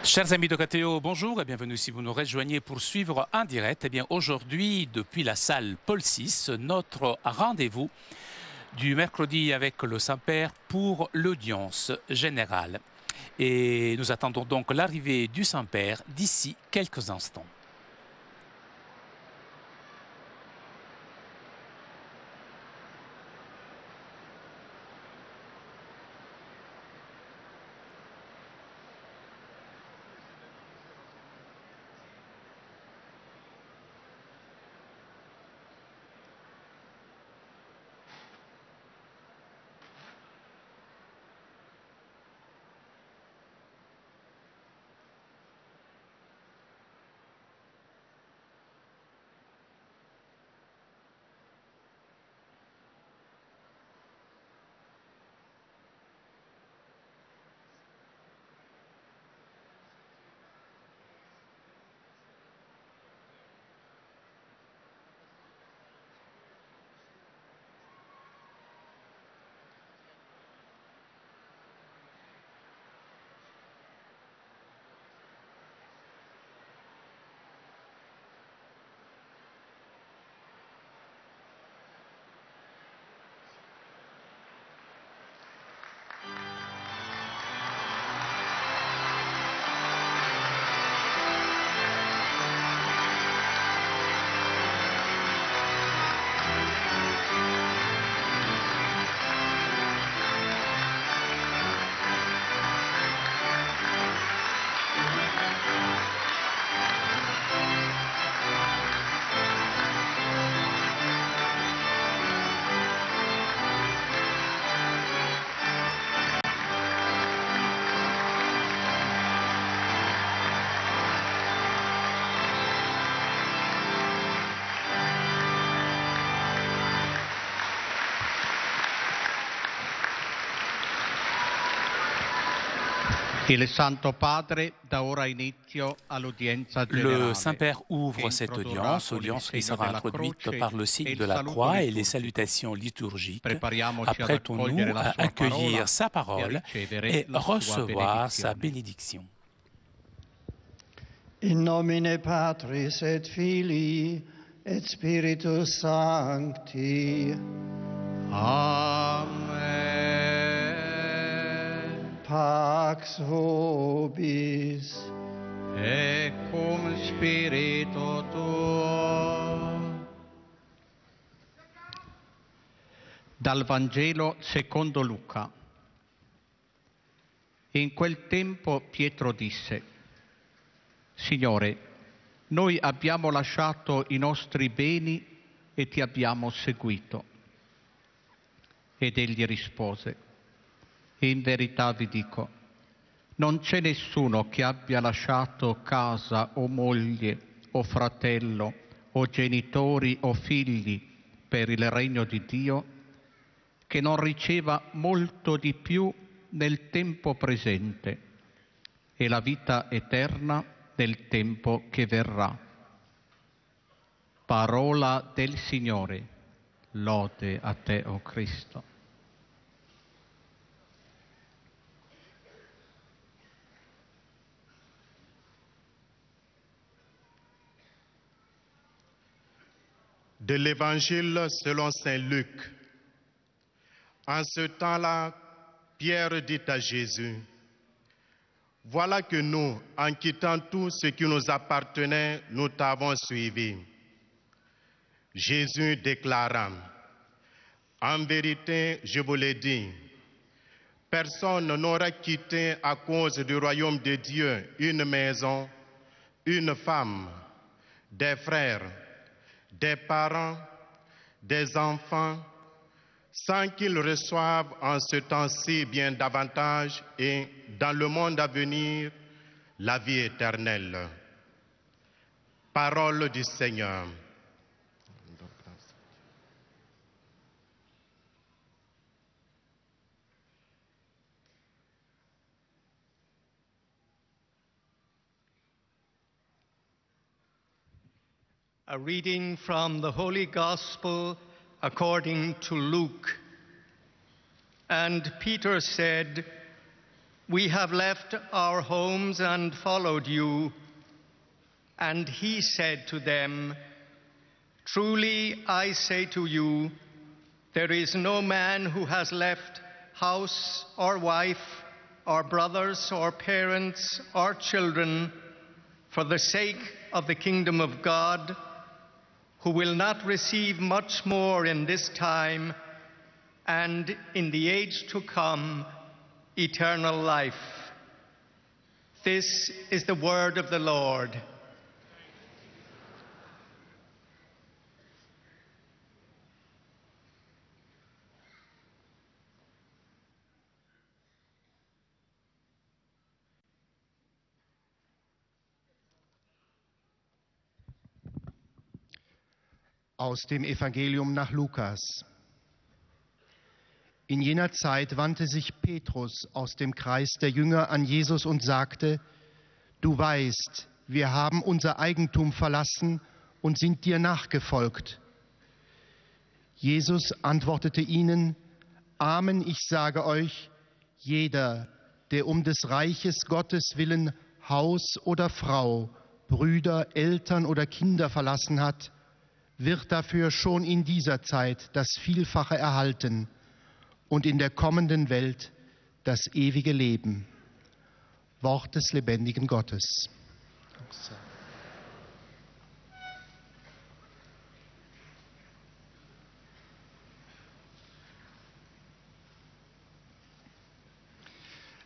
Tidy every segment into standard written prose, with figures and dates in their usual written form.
Chers amis de KTO, bonjour et bienvenue si vous nous rejoignez pour suivre en direct. Eh bien aujourd'hui, depuis la salle Paul VI, notre rendez-vous du mercredi avec le Saint-Père pour l'audience générale. Et nous attendons donc l'arrivée du Saint-Père d'ici quelques instants. Le Saint-Père ouvre cette audience qui sera introduite par le signe de la croix et les salutations liturgiques. Apprêtons-nous à accueillir sa parole et recevoir sa bénédiction. In nomine Patris et Filii et Spiritus Sancti. Amen. Pax vobis. E cum spirito tuo. Dal Vangelo secondo Luca. In quel tempo Pietro disse: Signore, noi abbiamo lasciato i nostri beni e ti abbiamo seguito. Ed egli rispose: in verità vi dico, non c'è nessuno che abbia lasciato casa o moglie o fratello o genitori o figli per il regno di Dio che non riceva molto di più nel tempo presente e la vita eterna nel tempo che verrà. Parola del Signore. Lode a te, o Cristo. De l'Évangile selon saint Luc. En ce temps-là, Pierre dit à Jésus: voilà que nous, en quittant tout ce qui nous appartenait, nous t'avons suivi. Jésus déclara: en vérité, je vous l'ai dit, personne n'aura quitté à cause du royaume de Dieu une maison, une femme, des frères, des parents, des enfants, sans qu'ils reçoivent en ce temps-ci bien davantage et dans le monde à venir la vie éternelle. Parole du Seigneur. A reading from the Holy Gospel according to Luke. And Peter said, We have left our homes and followed you. And he said to them, Truly I say to you, there is no man who has left house or wife or brothers or parents or children for the sake of the kingdom of God, who will not receive much more in this time and in the age to come eternal life. This is the word of the Lord. Aus dem Evangelium nach Lukas. In jener Zeit wandte sich Petrus aus dem Kreis der Jünger an Jesus und sagte: Du weißt, wir haben unser Eigentum verlassen und sind dir nachgefolgt. Jesus antwortete ihnen: Amen, ich sage euch, jeder, der um des Reiches Gottes willen Haus oder Frau, Brüder, Eltern oder Kinder verlassen hat, wird dafür schon in dieser Zeit das Vielfache erhalten und in der kommenden Welt das ewige Leben. Wort des lebendigen Gottes.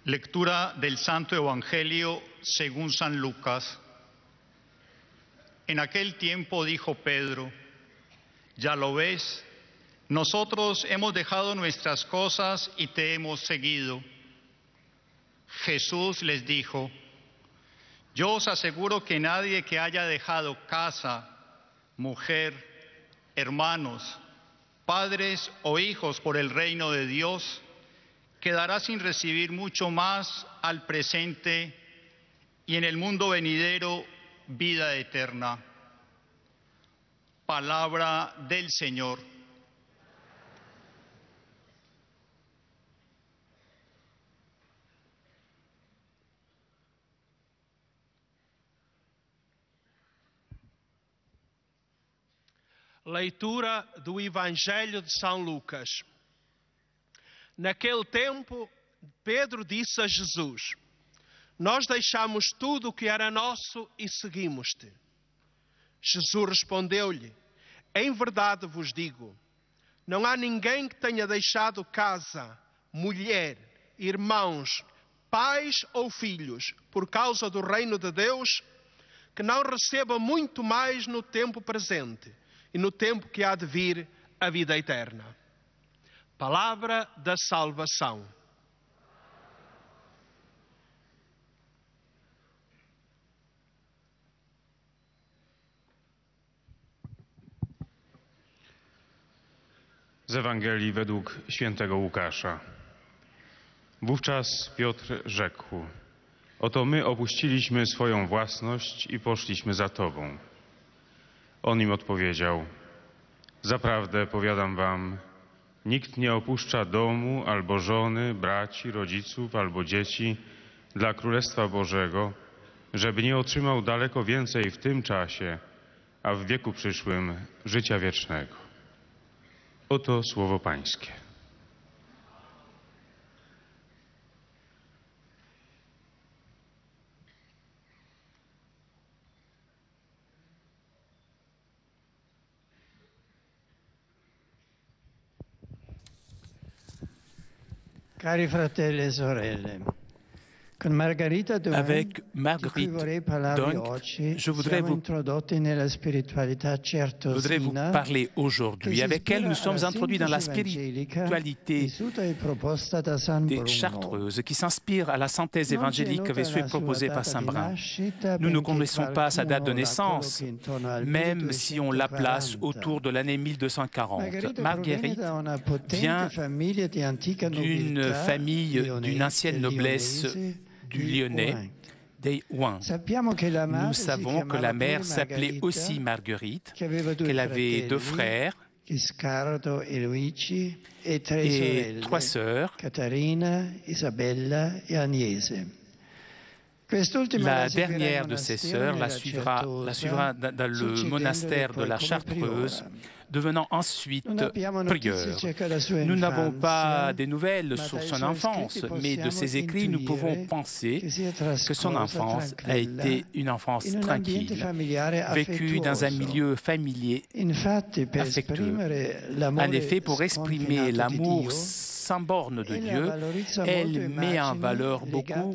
Lectura del Santo Evangelio según San Lucas. En aquel tiempo dijo Pedro: Ya lo ves, nosotros hemos dejado nuestras cosas y te hemos seguido. Jesús les dijo: Yo os aseguro que nadie que haya dejado casa, mujer, hermanos, padres o hijos por el reino de Dios, quedará sin recibir mucho más al presente y en el mundo venidero vida eterna. Palabra del Señor. Leitura do Evangelho de São Lucas. Naquele tempo, Pedro disse a Jesus: Nós deixamos tudo o que era nosso e seguimos-te. Jesus respondeu-lhe: Em verdade vos digo, não há ninguém que tenha deixado casa, mulher, irmãos, pais ou filhos, por causa do reino de Deus, que não receba muito mais no tempo presente e no tempo que há de vir a vida eterna. Palavra da salvação. Z Ewangelii według świętego Łukasza. Wówczas Piotr rzekł: Oto my opuściliśmy swoją własność i poszliśmy za Tobą. On im odpowiedział: Zaprawdę powiadam wam, nikt nie opuszcza domu, albo żony, braci, rodziców, albo dzieci dla Królestwa Bożego, żeby nie otrzymał daleko więcej w tym czasie, a w wieku przyszłym życia wiecznego. Oto słowo Pańskie. Cari fratelli e sorelle, con Margherita Doing, Avec Marguerite Doing, je voudrais vous parler aujourd'hui. Avec elle, nous sommes introduits dans la spiritualité des Chartreuses qui s'inspire à la synthèse évangélique qu'avait proposée par Saint Brun. Nous ne connaissons pas sa date de naissance, même si on la place autour de l'année 1240. Marguerite vient d'une famille d'une ancienne noblesse du Lyonnais, des Houin. Nous savons que la mère s'appelait aussi Marguerite, qu'elle avait deux frères Scardo e Luigi, e 3 et sorelle, 3 sœurs. Caterina, Isabella e Agnese. La dernière de ses sœurs la suivra dans le monastère de la Chartreuse, devenant ensuite prieure. Nous n'avons pas des nouvelles sur son enfance, mais de ses écrits, nous pouvons penser que son enfance a été une enfance tranquille, vécue dans un milieu familier affectueux. En effet, pour exprimer l'amour sans borne de Dieu, elle met en valeur beaucoup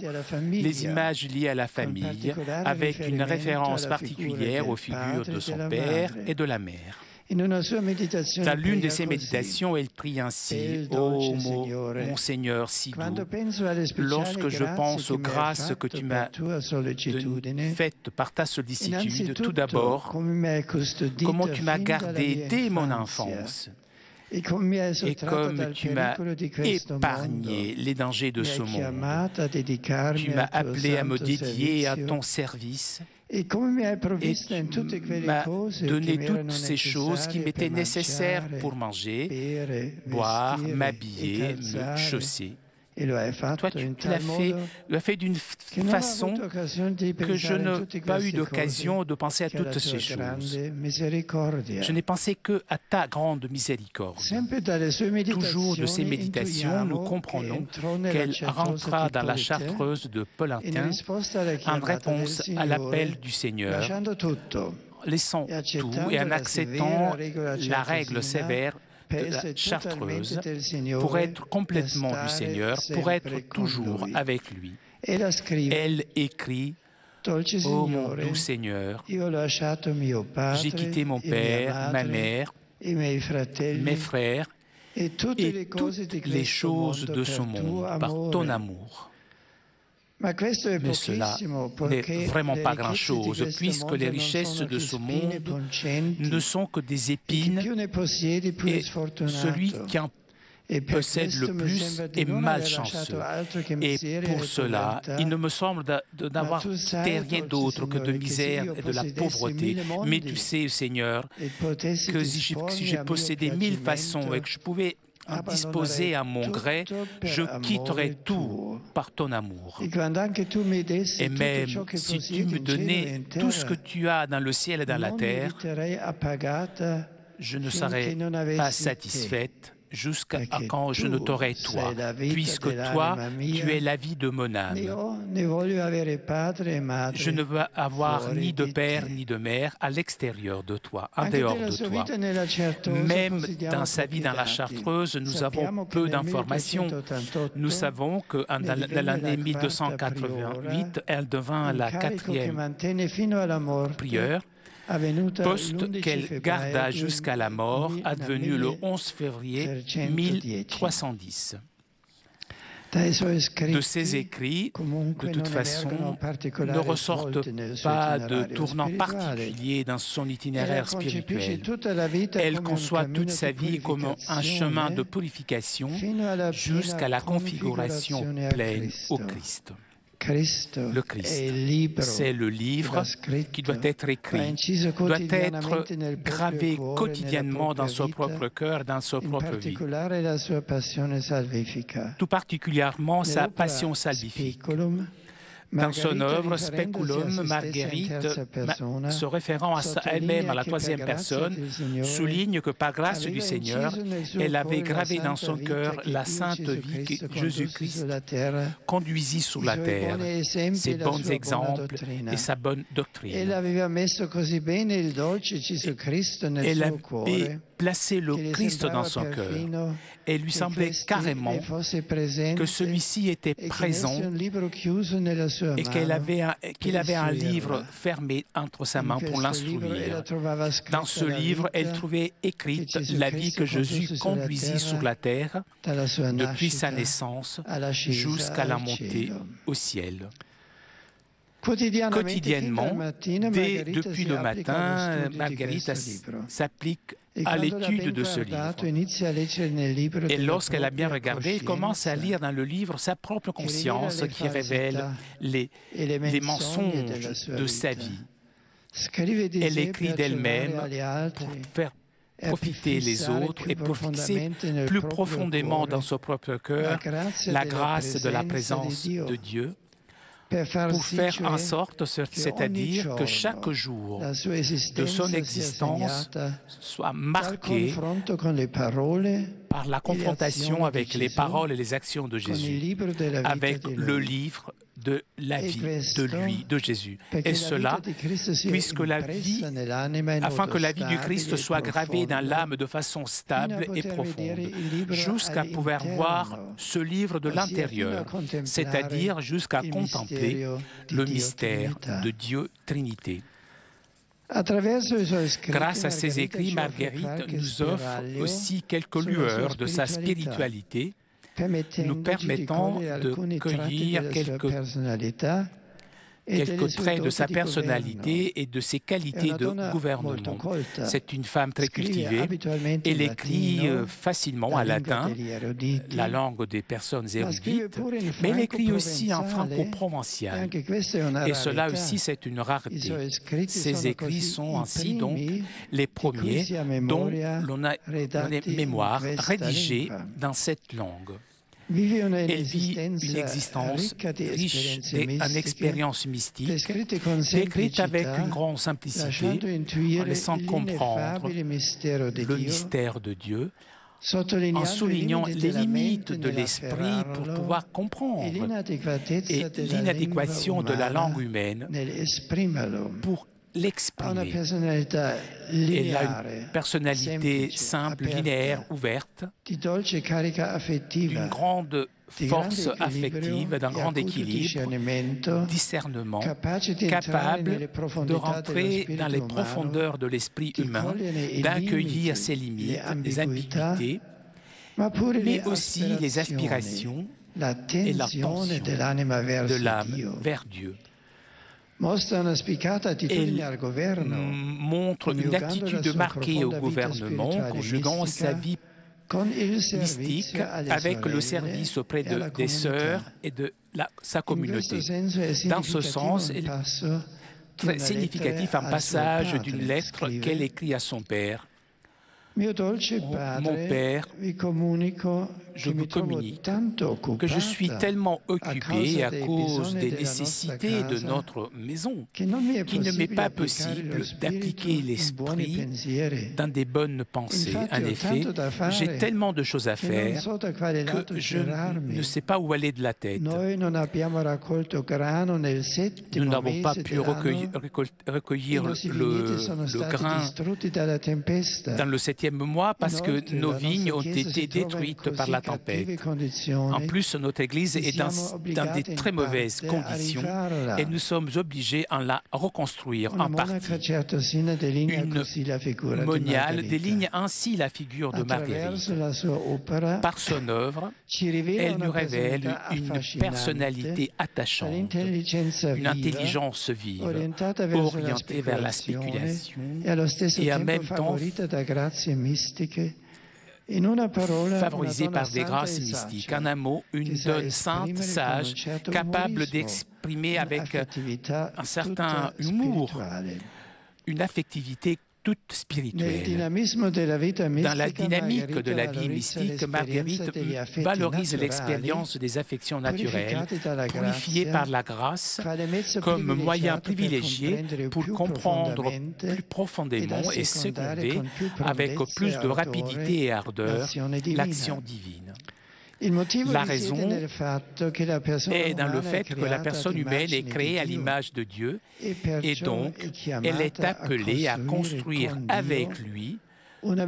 les images liées à la famille, avec une référence particulière aux figures de son père et de la mère. Dans l'une de ses méditations, elle prie ainsi: « Ô mon Seigneur si doux, lorsque je pense aux grâces que tu m'as faites par ta sollicitude, tout d'abord, comment tu m'as gardé dès mon enfance, et comme tu m'as épargné les dangers de ce monde, tu m'as appelé à me dédier à ton service, et tu m'as donné toutes ces choses qui m'étaient nécessaires pour manger, boire, m'habiller, me chausser. Toi, tu l'as fait d'une façon que je n'ai pas eu d'occasion de penser à toutes ces choses. Je n'ai pensé qu'à ta grande miséricorde. Toujours de ces méditations, nous comprenons qu'elle rentra dans la Chartreuse de Pollentin en réponse à l'appel du Seigneur, laissant tout et en acceptant la règle sévère de la Chartreuse pour être complètement du Seigneur, pour être toujours avec lui. Elle écrit: « Ô mon doux Seigneur, j'ai quitté mon père, ma mère, mes frères et toutes les choses de ce monde par ton amour. » Mais cela n'est vraiment pas grand-chose, puisque les richesses de ce monde ne sont que des épines, et celui qui en possède le plus est malchanceux. Et pour cela, il ne me semble d'avoir rien d'autre que de misère et de la pauvreté. Mais tu sais, Seigneur, que si j'ai possédé 1000 façons et que je pouvais en disposer à mon gré, je quitterai tout par ton amour. Et même si tu me donnais tout ce que tu as dans le ciel et dans la terre, je ne serais pas satisfaite jusqu'à quand je ne t'aurai toi, puisque toi, tu es la vie de mon âme. Je ne veux avoir ni de père ni de mère à l'extérieur de toi, en dehors de toi. Même dans sa vie dans la Chartreuse, nous avons peu d'informations. Nous savons que dans l'année 1288, elle devint la 4e prieure, poste qu'elle garda jusqu'à la mort, advenu le 11 février 1310. De ces écrits, de toute façon, ne ressortent pas de tournant particulier dans son itinéraire spirituel. Elle conçoit toute sa vie comme un chemin de purification jusqu'à la configuration pleine au Christ. Le Christ, c'est le livre qui doit être écrit, doit être gravé quotidiennement dans son propre cœur, dans sa propre vie, tout particulièrement sa passion salvifique. Dans son œuvre Speculum, Marguerite, se référant à elle-même à la 3e personne, souligne que par grâce du Seigneur, elle avait gravé dans son cœur la sainte vie que Jésus-Christ conduisit sur la terre, ses bons exemples et sa bonne doctrine. Elle avait placé le Christ dans son cœur et lui semblait carrément que celui-ci était présent et qu'il avait un livre fermé entre sa main pour l'instruire. Dans ce livre, elle trouvait écrite la vie que Jésus conduisit sur la terre depuis sa naissance jusqu'à la montée au ciel. Quotidiennement, depuis le matin, Marguerite s'applique à l'étude de ce livre. Et lorsqu'elle a bien regardé, elle commence à lire dans le livre sa propre conscience qui révèle les mensonges de sa vie. Elle écrit d'elle-même pour faire profiter les autres et pour fixer plus profondément dans son propre cœur la grâce de la présence de Dieu, pour faire en sorte, c'est-à-dire que chaque jour de son existence soit marqué par la confrontation avec les paroles et les actions de Jésus, avec le livre de la vie de lui, de Jésus. Et cela, puisque la vie, afin que la vie du Christ soit gravée dans l'âme de façon stable et profonde, jusqu'à pouvoir voir ce livre de l'intérieur, c'est-à-dire jusqu'à contempler le mystère de Dieu Trinité. Grâce à ses écrits, Marguerite nous offre aussi quelques lueurs de sa spiritualité, nous permettant de cueillir quelques traits de sa personnalité et de ses qualités de gouvernement. C'est une femme très cultivée. Elle écrit facilement en latin, la langue des personnes érudites, mais elle écrit aussi en franco-provençal. Et cela aussi, c'est une rareté. Ses écrits sont ainsi donc les premiers dont l'on a mémoire rédigée dans cette langue. Elle vit une existence riche en expériences mystiques, décrite avec une grande simplicité, en laissant comprendre le mystère de Dieu, en soulignant les limites de l'esprit pour pouvoir comprendre et l'inadéquation de la langue humaine pour l'exprimer. Elle a une personnalité simple, linéaire, ouverte, d'une grande force affective, d'un grand équilibre, discernement, capable de rentrer dans les profondeurs de l'esprit humain, d'accueillir ses limites, les ambiguïtés, mais aussi les aspirations et la tension de l'âme vers Dieu. Elle montre une attitude marquée au gouvernement, conjuguant sa vie mystique avec le service auprès des sœurs et de sa communauté. Dans ce sens, très significatif un passage d'une lettre qu'elle écrit à son père. Mon Père, je vous communique que je suis tellement occupé à cause des nécessités de notre maison qu'il ne m'est pas possible d'appliquer l'esprit dans des bonnes pensées. En effet, j'ai tellement de choses à faire que je ne sais pas où aller de la tête. Nous n'avons pas pu recueillir le grain dans le 7e mois parce que nos vignes ont été détruites par la tempête. En plus, notre Église est dans des très mauvaises conditions et nous sommes obligés à la reconstruire en partie. Une moniale déligne ainsi la figure de Marguerite. Par son œuvre, elle nous révèle une personnalité attachante, une intelligence vive, orientée vers la spéculation et en même temps favorisée par des grâces mystiques. En un mot, une donne sainte, sage, capable d'exprimer avec un certain humour une affectivité toute spirituelle. Dans la dynamique de la vie mystique, Marguerite valorise l'expérience des affections naturelles, purifiées par la grâce, comme moyen privilégié pour comprendre plus profondément et seconder avec plus de rapidité et ardeur l'action divine. La raison est dans le fait que la personne humaine est créée à l'image de Dieu et donc elle est appelée à construire avec lui une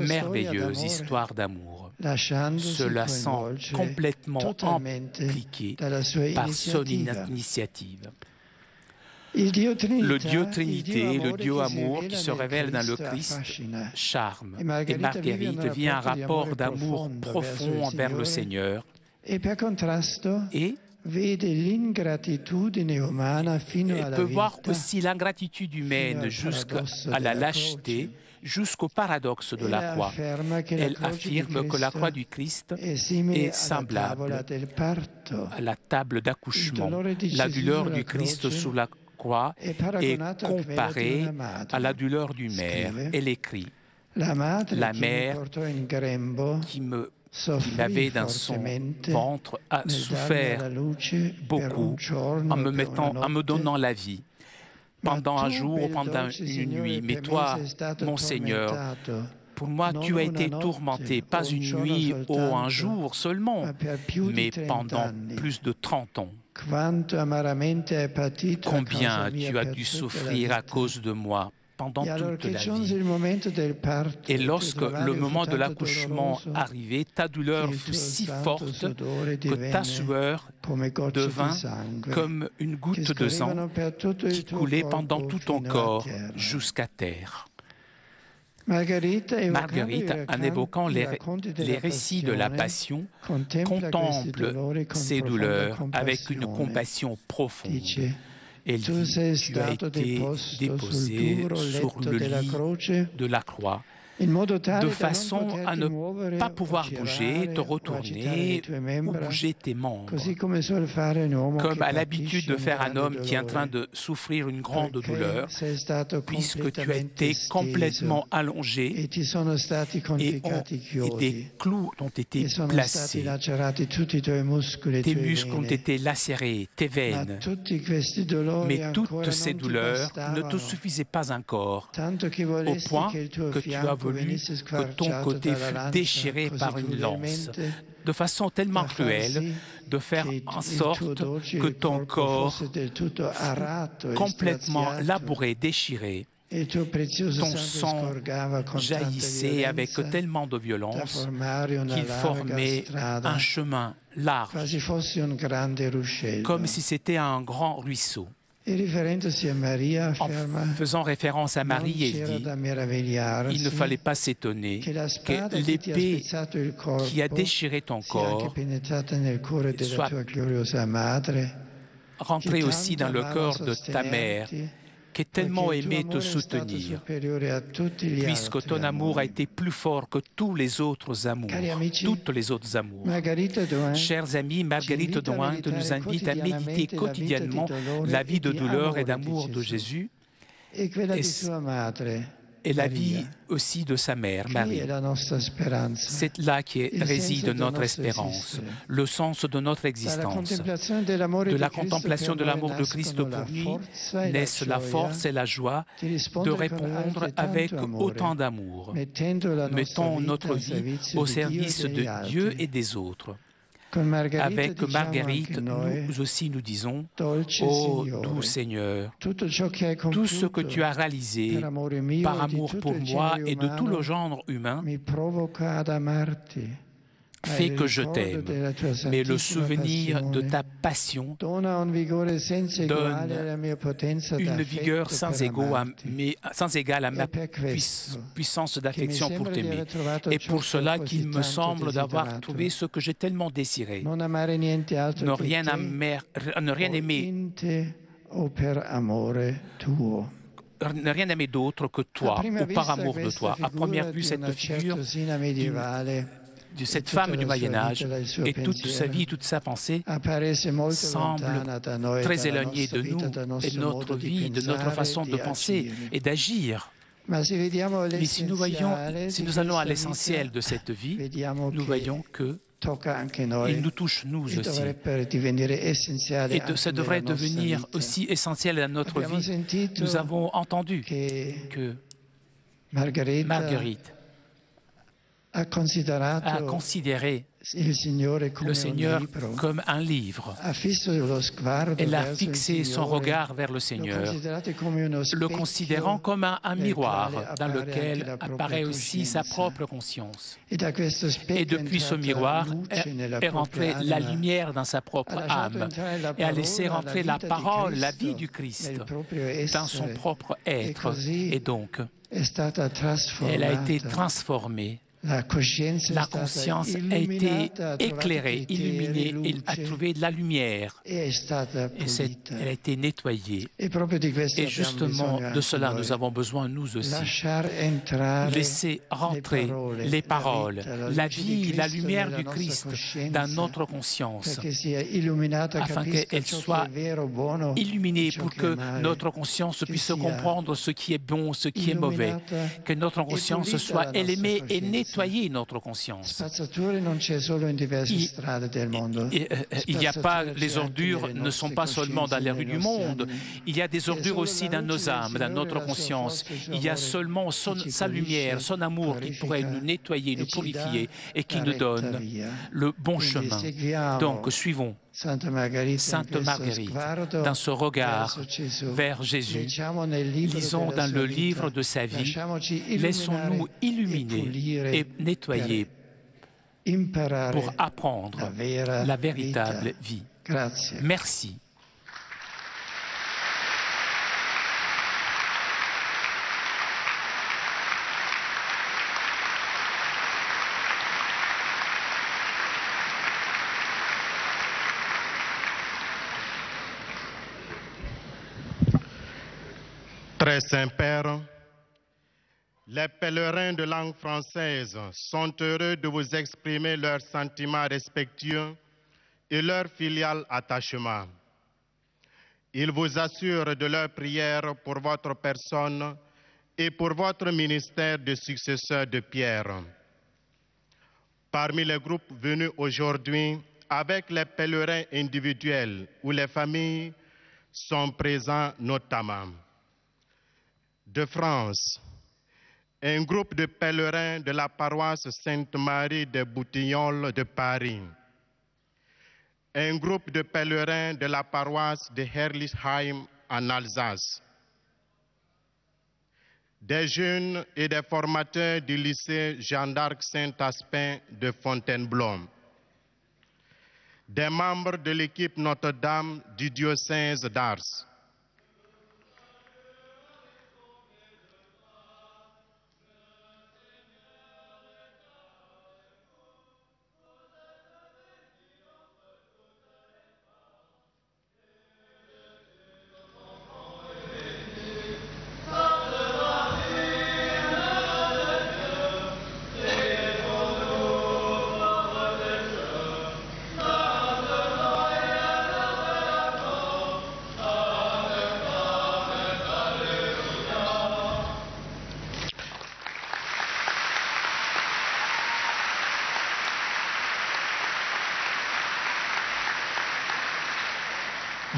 merveilleuse histoire d'amour. Cela semble complètement impliqué par son initiative. Le Dieu Trinité, le Dieu amour qui se révèle dans le Christ, charme. Et Marguerite vit un rapport d'amour profond envers le Seigneur. Et elle peut voir aussi l'ingratitude humaine jusqu'à la lâcheté, jusqu'au paradoxe de la croix. Elle affirme que la croix du Christ est semblable à la table d'accouchement. La douleur du Christ sous la croix est comparée à la douleur du Maire. Elle écrit: la mère qui m'avait dans son ventre a souffert beaucoup en me donnant la vie pendant un jour ou pendant une nuit. Mais toi, mon Seigneur, pour moi, tu as été tourmenté, pas une nuit ou un jour seulement, mais pendant plus de 30 ans. Combien tu as dû souffrir à cause de moi pendant toute la vie. Et lorsque le moment de l'accouchement arrivait, ta douleur fut si forte que ta sueur devint comme une goutte de sang qui coulait pendant tout ton corps jusqu'à terre. Marguerite, en évoquant les récits de la Passion, contemple ces douleurs avec une compassion profonde. Elle dit, tu as été déposé sur le lit de la croix, de façon à ne pas pouvoir bouger, te retourner ou bouger tes membres, comme a l'habitude de faire un homme qui est en train de souffrir une grande douleur, puisque tu as été complètement allongé et des clous ont été placés, tes muscles ont été lacérés, tes veines, mais toutes ces douleurs ne te suffisaient pas encore, au point que tu as voulu que ton côté fût déchiré par une lance, de façon tellement cruelle, de faire en sorte que ton corps fût complètement labouré, déchiré. Ton sang jaillissait avec tellement de violence qu'il formait un chemin large, comme si c'était un grand ruisseau. En faisant référence à Marie, elle dit, il ne fallait pas s'étonner que l'épée qui a déchiré ton corps soit rentrée aussi dans le corps de ta mère, qui est tellement aimée te soutenir, puisque ton amour a été plus fort que tous les autres amours, toutes les autres amours. Chers amis, Marguerite de Windt nous invite à méditer quotidiennement la vie de douleur et d'amour de Jésus et la vie aussi de sa mère, Marie. C'est là qui réside notre espérance, le sens de notre existence. De la contemplation de l'amour de Christ pour nous naissent la force et la joie de répondre avec autant d'amour. Mettons notre vie au service de Dieu et des autres. Avec Marguerite, nous aussi nous disons, ô doux Seigneur, tout ce que tu as réalisé par amour pour moi et de tout le genre humain fait que je t'aime, mais le souvenir de ta passion donne une vigueur sans égale à ma puissance d'affection pour t'aimer. Et pour cela qu'il me semble d'avoir trouvé ce que j'ai tellement désiré, ne rien aimer d'autre que toi, ou par amour de toi. À première vue, cette figure de cette femme du Moyen-Âge et toute sa vie, toute sa pensée semble très éloignée de nous et de notre vie, de notre façon de penser et d'agir. Mais si nous allons à l'essentiel de cette vie, nous voyons que il nous touche nous aussi. Et ça devrait devenir aussi essentiel à notre vie. Nous avons entendu que Marguerite a considéré le Seigneur comme un livre. Elle a fixé son regard vers le Seigneur, le considérant comme un miroir dans lequel apparaît aussi sa propre conscience. Et depuis ce miroir est rentrée la lumière dans sa propre âme et a laissé rentrer la parole, la vie du Christ dans son propre être. Et donc, elle a été transformée. La conscience a été éclairée, illuminée, et a trouvé de la lumière. Et elle a été nettoyée. Et justement, de cela, nous avons besoin, nous aussi. Laisser rentrer les paroles, la vie, la lumière du Christ dans notre conscience, afin qu'elle soit illuminée pour que notre conscience puisse comprendre ce qui est bon, ce qui est mauvais, que notre conscience soit élémée et nettoyer notre conscience. Il n'y a pas, les ordures ne sont pas seulement dans les rues du monde, il y a des ordures aussi dans nos âmes, dans notre conscience. Il y a seulement sa lumière, son amour qui pourrait nous nettoyer, nous purifier et qui nous donne le bon chemin. Donc, suivons Sainte Marguerite dans ce regard vers Jésus. Lisons dans le livre de sa vie. Laissons-nous illuminer et nettoyer pour apprendre la véritable vie. Merci. Très Saint-Père, les pèlerins de langue française sont heureux de vous exprimer leurs sentiments respectueux et leur filial attachement. Ils vous assurent de leur prière pour votre personne et pour votre ministère de successeur de Pierre. Parmi les groupes venus aujourd'hui, avec les pèlerins individuels ou les familles, sont présents notamment de France, un groupe de pèlerins de la paroisse Sainte-Marie des Boutignoles de Paris, un groupe de pèlerins de la paroisse de Herlisheim en Alsace, des jeunes et des formateurs du lycée Jeanne d'Arc Saint-Aspin de Fontainebleau, des membres de l'équipe Notre-Dame du diocèse d'Ars,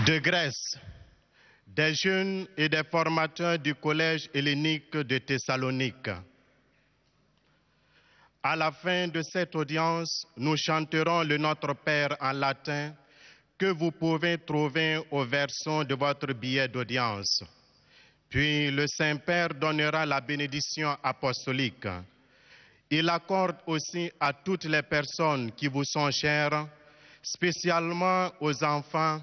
de Grèce, des jeunes et des formateurs du collège hellénique de Thessalonique. À la fin de cette audience, nous chanterons le Notre Père en latin que vous pouvez trouver au verso de votre billet d'audience. Puis le Saint-Père donnera la bénédiction apostolique. Il accorde aussi à toutes les personnes qui vous sont chères, spécialement aux enfants,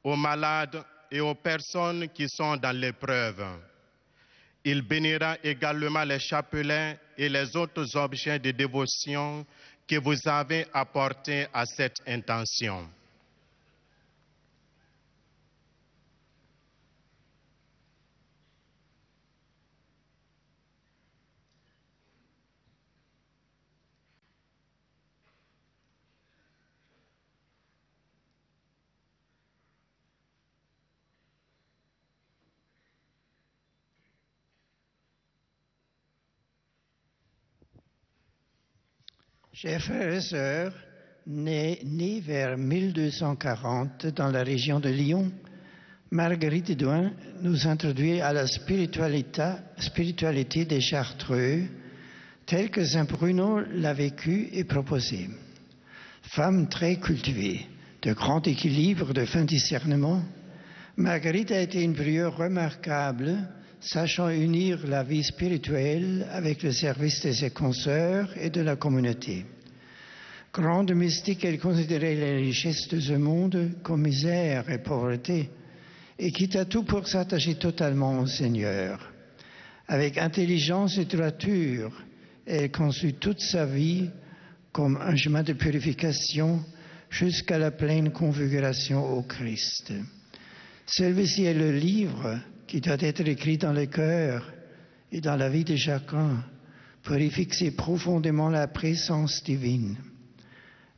aux malades et aux personnes qui sont dans l'épreuve. Il bénira également les chapelains et les autres objets de dévotion que vous avez apportés à cette intention. Chers frères et sœurs, née vers 1240 dans la région de Lyon, Marguerite Douin nous introduit à la spiritualité des Chartreux, telle que Saint Bruno l'a vécue et proposée. Femme très cultivée, de grand équilibre, de fin discernement, Marguerite a été une prieure remarquable, sachant unir la vie spirituelle avec le service de ses consoeurs et de la communauté. Grande mystique, elle considérait les richesses de ce monde comme misère et pauvreté, et quitta tout pour s'attacher totalement au Seigneur. Avec intelligence et droiture, Elle conçut toute sa vie comme un chemin de purification jusqu'à la pleine configuration au Christ. Celui-ci est le livre qui doit être écrit dans le cœur et dans la vie de chacun pour y fixer profondément la présence divine.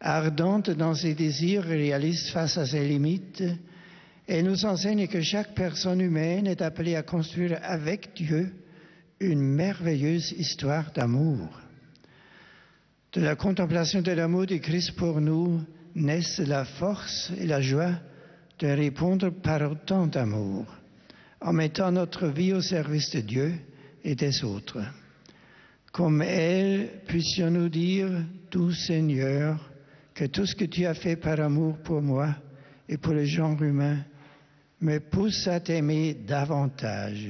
Ardente dans ses désirs réalistes face à ses limites, elle nous enseigne que chaque personne humaine est appelée à construire avec Dieu une merveilleuse histoire d'amour. De la contemplation de l'amour du Christ pour nous naissent la force et la joie de répondre par autant d'amour, en mettant notre vie au service de Dieu et des autres. Comme elle, puissions-nous dire, doux Seigneur, que tout ce que tu as fait par amour pour moi et pour le genre humain me pousse à t'aimer davantage.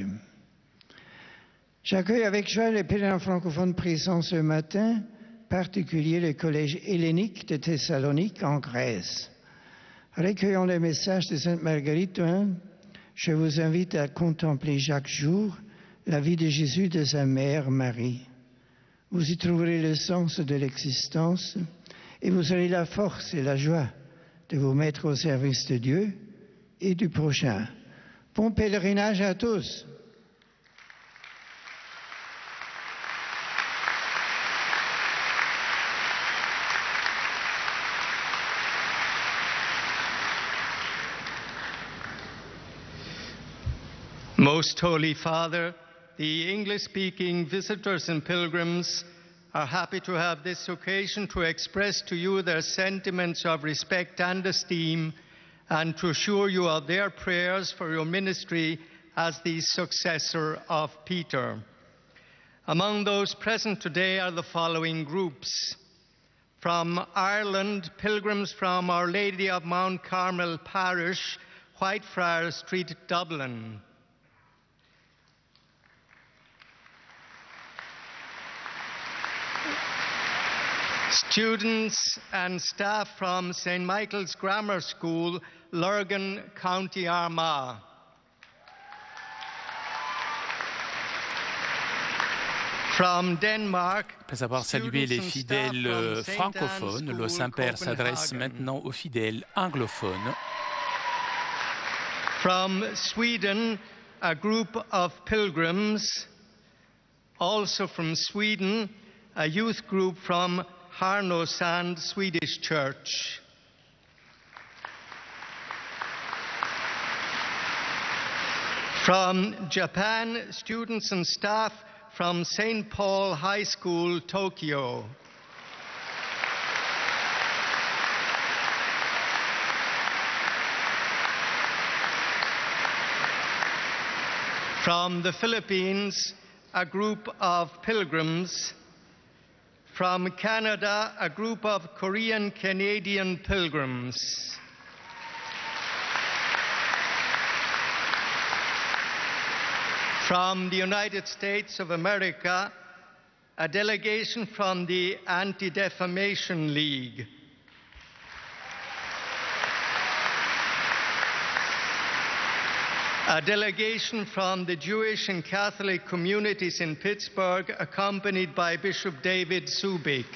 J'accueille avec joie les pèlerins francophones présents ce matin, particulier le collège hellénique de Thessalonique en Grèce. Recueillant le message de Sainte Marguerite, je vous invite à contempler chaque jour la vie de Jésus de sa mère Marie. Vous y trouverez le sens de l'existence et vous aurez la force et la joie de vous mettre au service de Dieu et du prochain. Bon pèlerinage à tous. Most Holy Father, the English-speaking visitors and pilgrims are happy to have this occasion to express to you their sentiments of respect and esteem and to assure you of their prayers for your ministry as the successor of Peter. Among those present today are the following groups. From Ireland, pilgrims from Our Lady of Mount Carmel Parish, Whitefriars Street, Dublin. Students and staff from St. Michael's Grammar School, Lurgan, County Armagh. From Denmark, après avoir salué les fidèles francophones, le Saint-Père s'adresse maintenant aux fidèles anglophones. From Sweden, a group of pilgrims. Also from Sweden, a youth group from Harnosand Swedish Church. From Japan, students and staff from St. Paul High School, Tokyo. From the Philippines, a group of pilgrims. From Canada, a group of Korean-Canadian pilgrims. From the United States of America, a delegation from the Anti-Defamation League. A delegation from the Jewish and Catholic communities in Pittsburgh, accompanied by Bishop David Subik.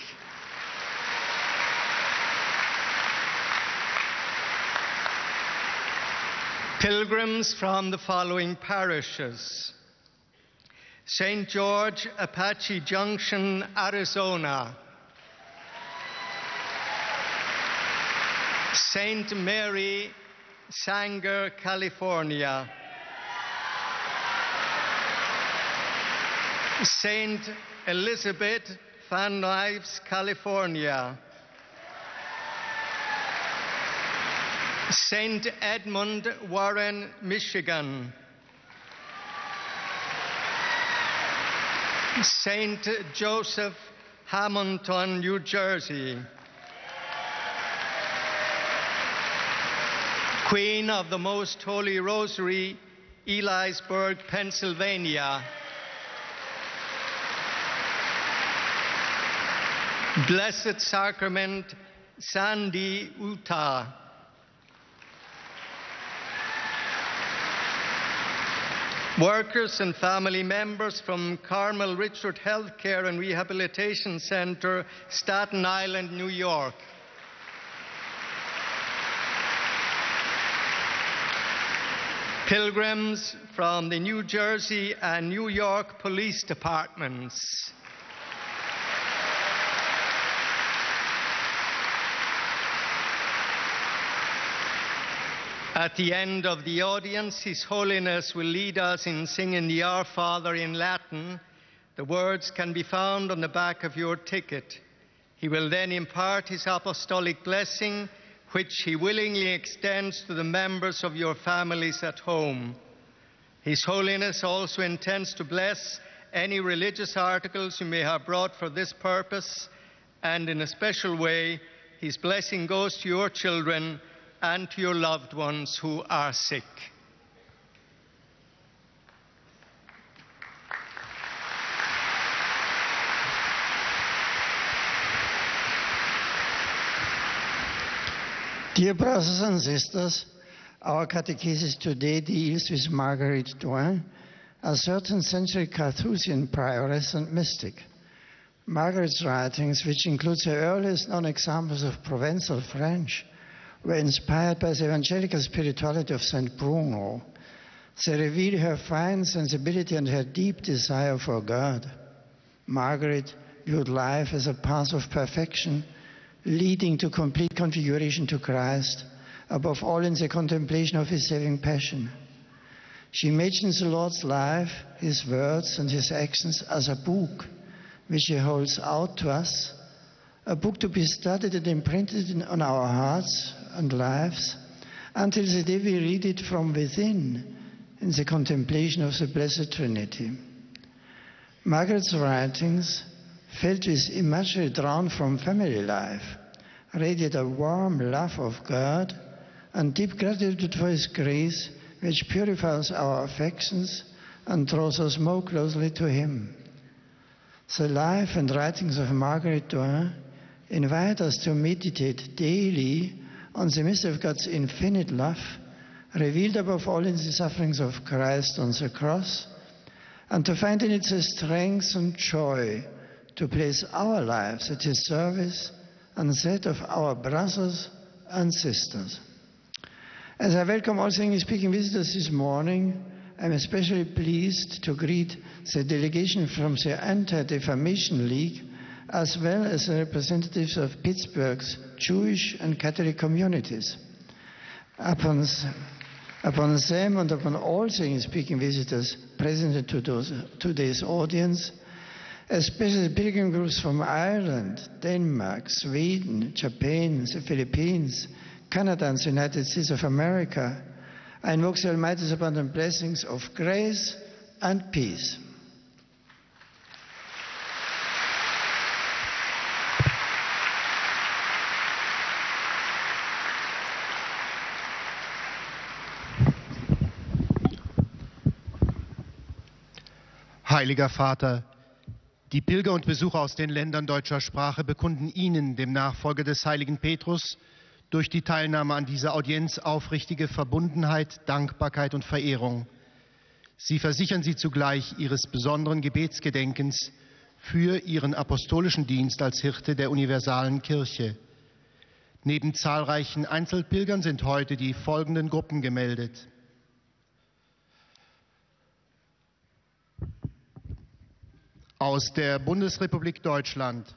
Pilgrims from the following parishes: St. George, Apache Junction, Arizona. St. Mary, Sanger, California. St. Elizabeth, Van Nuys, California. St. Edmund, Warren, Michigan. St. Joseph, Hamilton, New Jersey. Queen of the Most Holy Rosary, Elysburg, Pennsylvania. Blessed Sacrament, Sandy, Utah. Workers and family members from Carmel Richard Healthcare and Rehabilitation Center, Staten Island, New York. Pilgrims from the New Jersey and New York Police Departments. At the end of the audience, His Holiness will lead us in singing the Our Father in Latin. The words can be found on the back of your ticket. He will then impart his apostolic blessing, which he willingly extends to the members of your families at home. His Holiness also intends to bless any religious articles you may have brought for this purpose, and in a special way, his blessing goes to your children and to your loved ones who are sick. Dear brothers and sisters, our catechesis today deals with Marguerite Doin, a 13th century Carthusian prioress and mystic. Margaret's writings, which include the earliest known examples of Provençal French, were inspired by the evangelical spirituality of Saint Bruno. They reveal her fine sensibility and her deep desire for God. Margaret viewed life as a path of perfection, leading to complete configuration to Christ, above all in the contemplation of his saving passion. She imagines the Lord's life, his words and his actions as a book, which he holds out to us, a book to be studied and imprinted on our hearts and lives until the day we read it from within in the contemplation of the Blessed Trinity. Margaret's writings, filled with imagery drawn from family life, radiate a warm love of God and deep gratitude for his grace, which purifies our affections and draws us more closely to him. The life and writings of Marguerite Doin invite us to meditate daily on the mystery of God's infinite love, revealed above all in the sufferings of Christ on the cross, and to find in it the strength and joy to place our lives at his service and that of our brothers and sisters. As I welcome all English-speaking visitors this morning, I'm especially pleased to greet the delegation from the Anti-Defamation League, as well as the representatives of Pittsburgh's Jewish and Catholic communities. Upon them and upon all English-speaking visitors present at today's audience, especially the pilgrim groups from Ireland, Denmark, Sweden, Japan, the Philippines, Canada and the United States of America, I invoke the Almighty's abundant blessings of grace and peace. Heiliger Vater, die Pilger und Besucher aus den Ländern deutscher Sprache bekunden Ihnen, dem Nachfolger des heiligen Petrus, durch die Teilnahme an dieser Audienz aufrichtige Verbundenheit, Dankbarkeit und Verehrung. Sie versichern Sie zugleich Ihres besonderen Gebetsgedenkens für Ihren apostolischen Dienst als Hirte der universalen Kirche. Neben zahlreichen Einzelpilgern sind heute die folgenden Gruppen gemeldet: aus der Bundesrepublik Deutschland,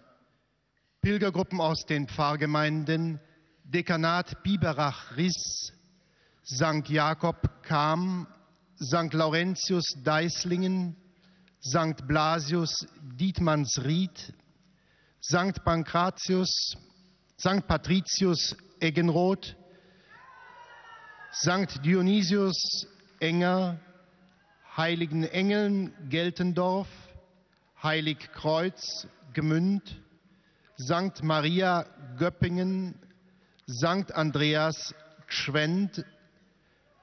Pilgergruppen aus den Pfarrgemeinden Dekanat Biberach-Riss, St. Jakob Cham, St. Laurentius Deislingen, St. Blasius Dietmannsried, St. Patricius Eggenroth, St. Dionysius Enger, Heiligen Engeln Geltendorf, Heiligkreuz Gmünd, St. Maria Göppingen, St. Andreas Gschwend,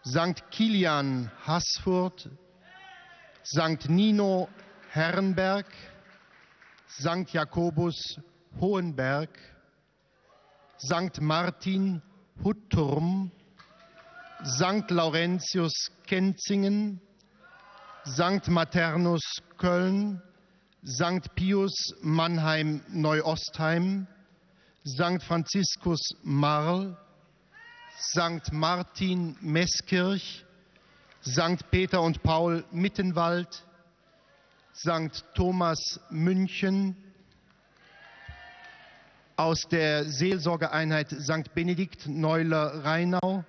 St. Kilian Haßfurt, St. Nino Herrenberg, St. Jakobus Hohenberg, St. Martin Hutturm, St. Laurentius Kenzingen, St. Maternus Köln, St. Pius Mannheim Neuostheim, St. Franziskus Marl, St. Martin Meßkirch, St. Peter und Paul Mittenwald, St. Thomas München, aus der Seelsorgeeinheit St. Benedikt Neuler-Rheinau,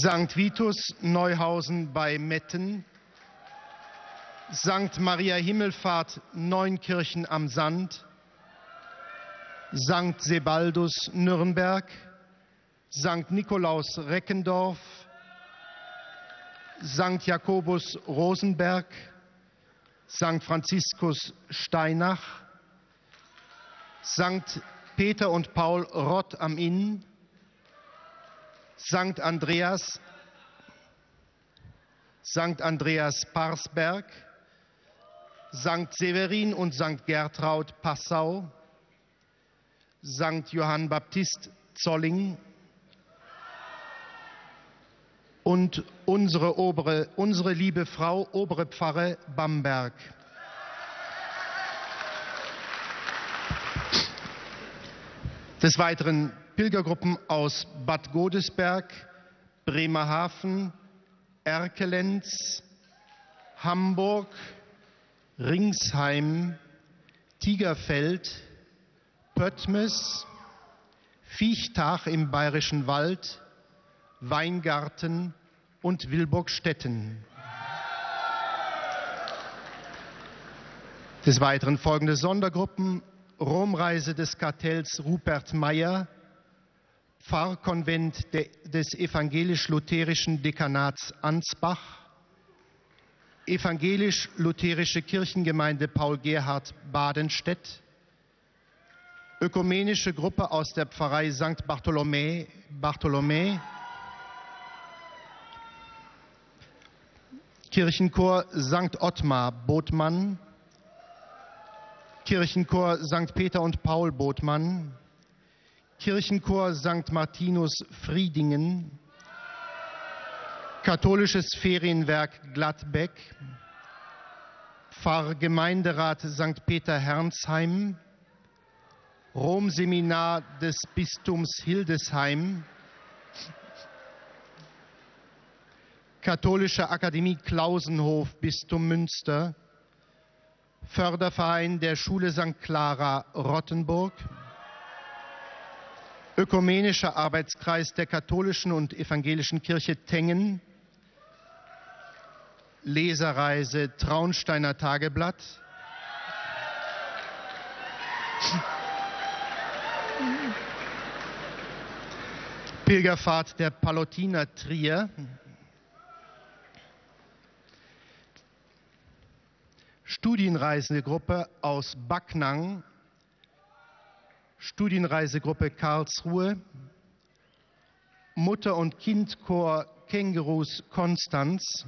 St. Vitus Neuhausen bei Metten, St. Maria Himmelfahrt Neunkirchen am Sand, St. Sebaldus Nürnberg, St. Nikolaus Reckendorf, St. Jakobus Rosenberg, St. Franziskus Steinach, St. Peter und Paul Rott am Inn, St. Andreas Parsberg, St. Severin und St. Gertraud Passau, St. Johann Baptist Zolling und unsere liebe Frau Obere Pfarre Bamberg. Des Weiteren Pilgergruppen aus Bad Godesberg, Bremerhaven, Erkelenz, Hamburg, Ringsheim, Tigerfeld, Pöttmes, Viechtach im Bayerischen Wald, Weingarten und Wilburgstetten. Des Weiteren folgende Sondergruppen: Romreise des Kartells Rupert Meyer, Pfarrkonvent des evangelisch-lutherischen Dekanats Ansbach, evangelisch-lutherische Kirchengemeinde Paul Gerhard Badenstedt, ökumenische Gruppe aus der Pfarrei St. Bartholomä, Kirchenchor St. Ottmar Bodmann, Kirchenchor St. Peter und Paul Bodmann, Kirchenchor St. Martinus Friedingen, Katholisches Ferienwerk Gladbeck, Pfarrgemeinderat St. Peter Herrnsheim, Romseminar des Bistums Hildesheim, Katholische Akademie Klausenhof Bistum Münster, Förderverein der Schule St. Clara Rottenburg, Ökumenischer Arbeitskreis der Katholischen und Evangelischen Kirche Tengen, Leserreise Traunsteiner Tageblatt, Pilgerfahrt der Pallottiner Trier, Studienreisegruppe aus Backnang, Studienreisegruppe Karlsruhe, Mutter- und Kindchor Kängurus Konstanz,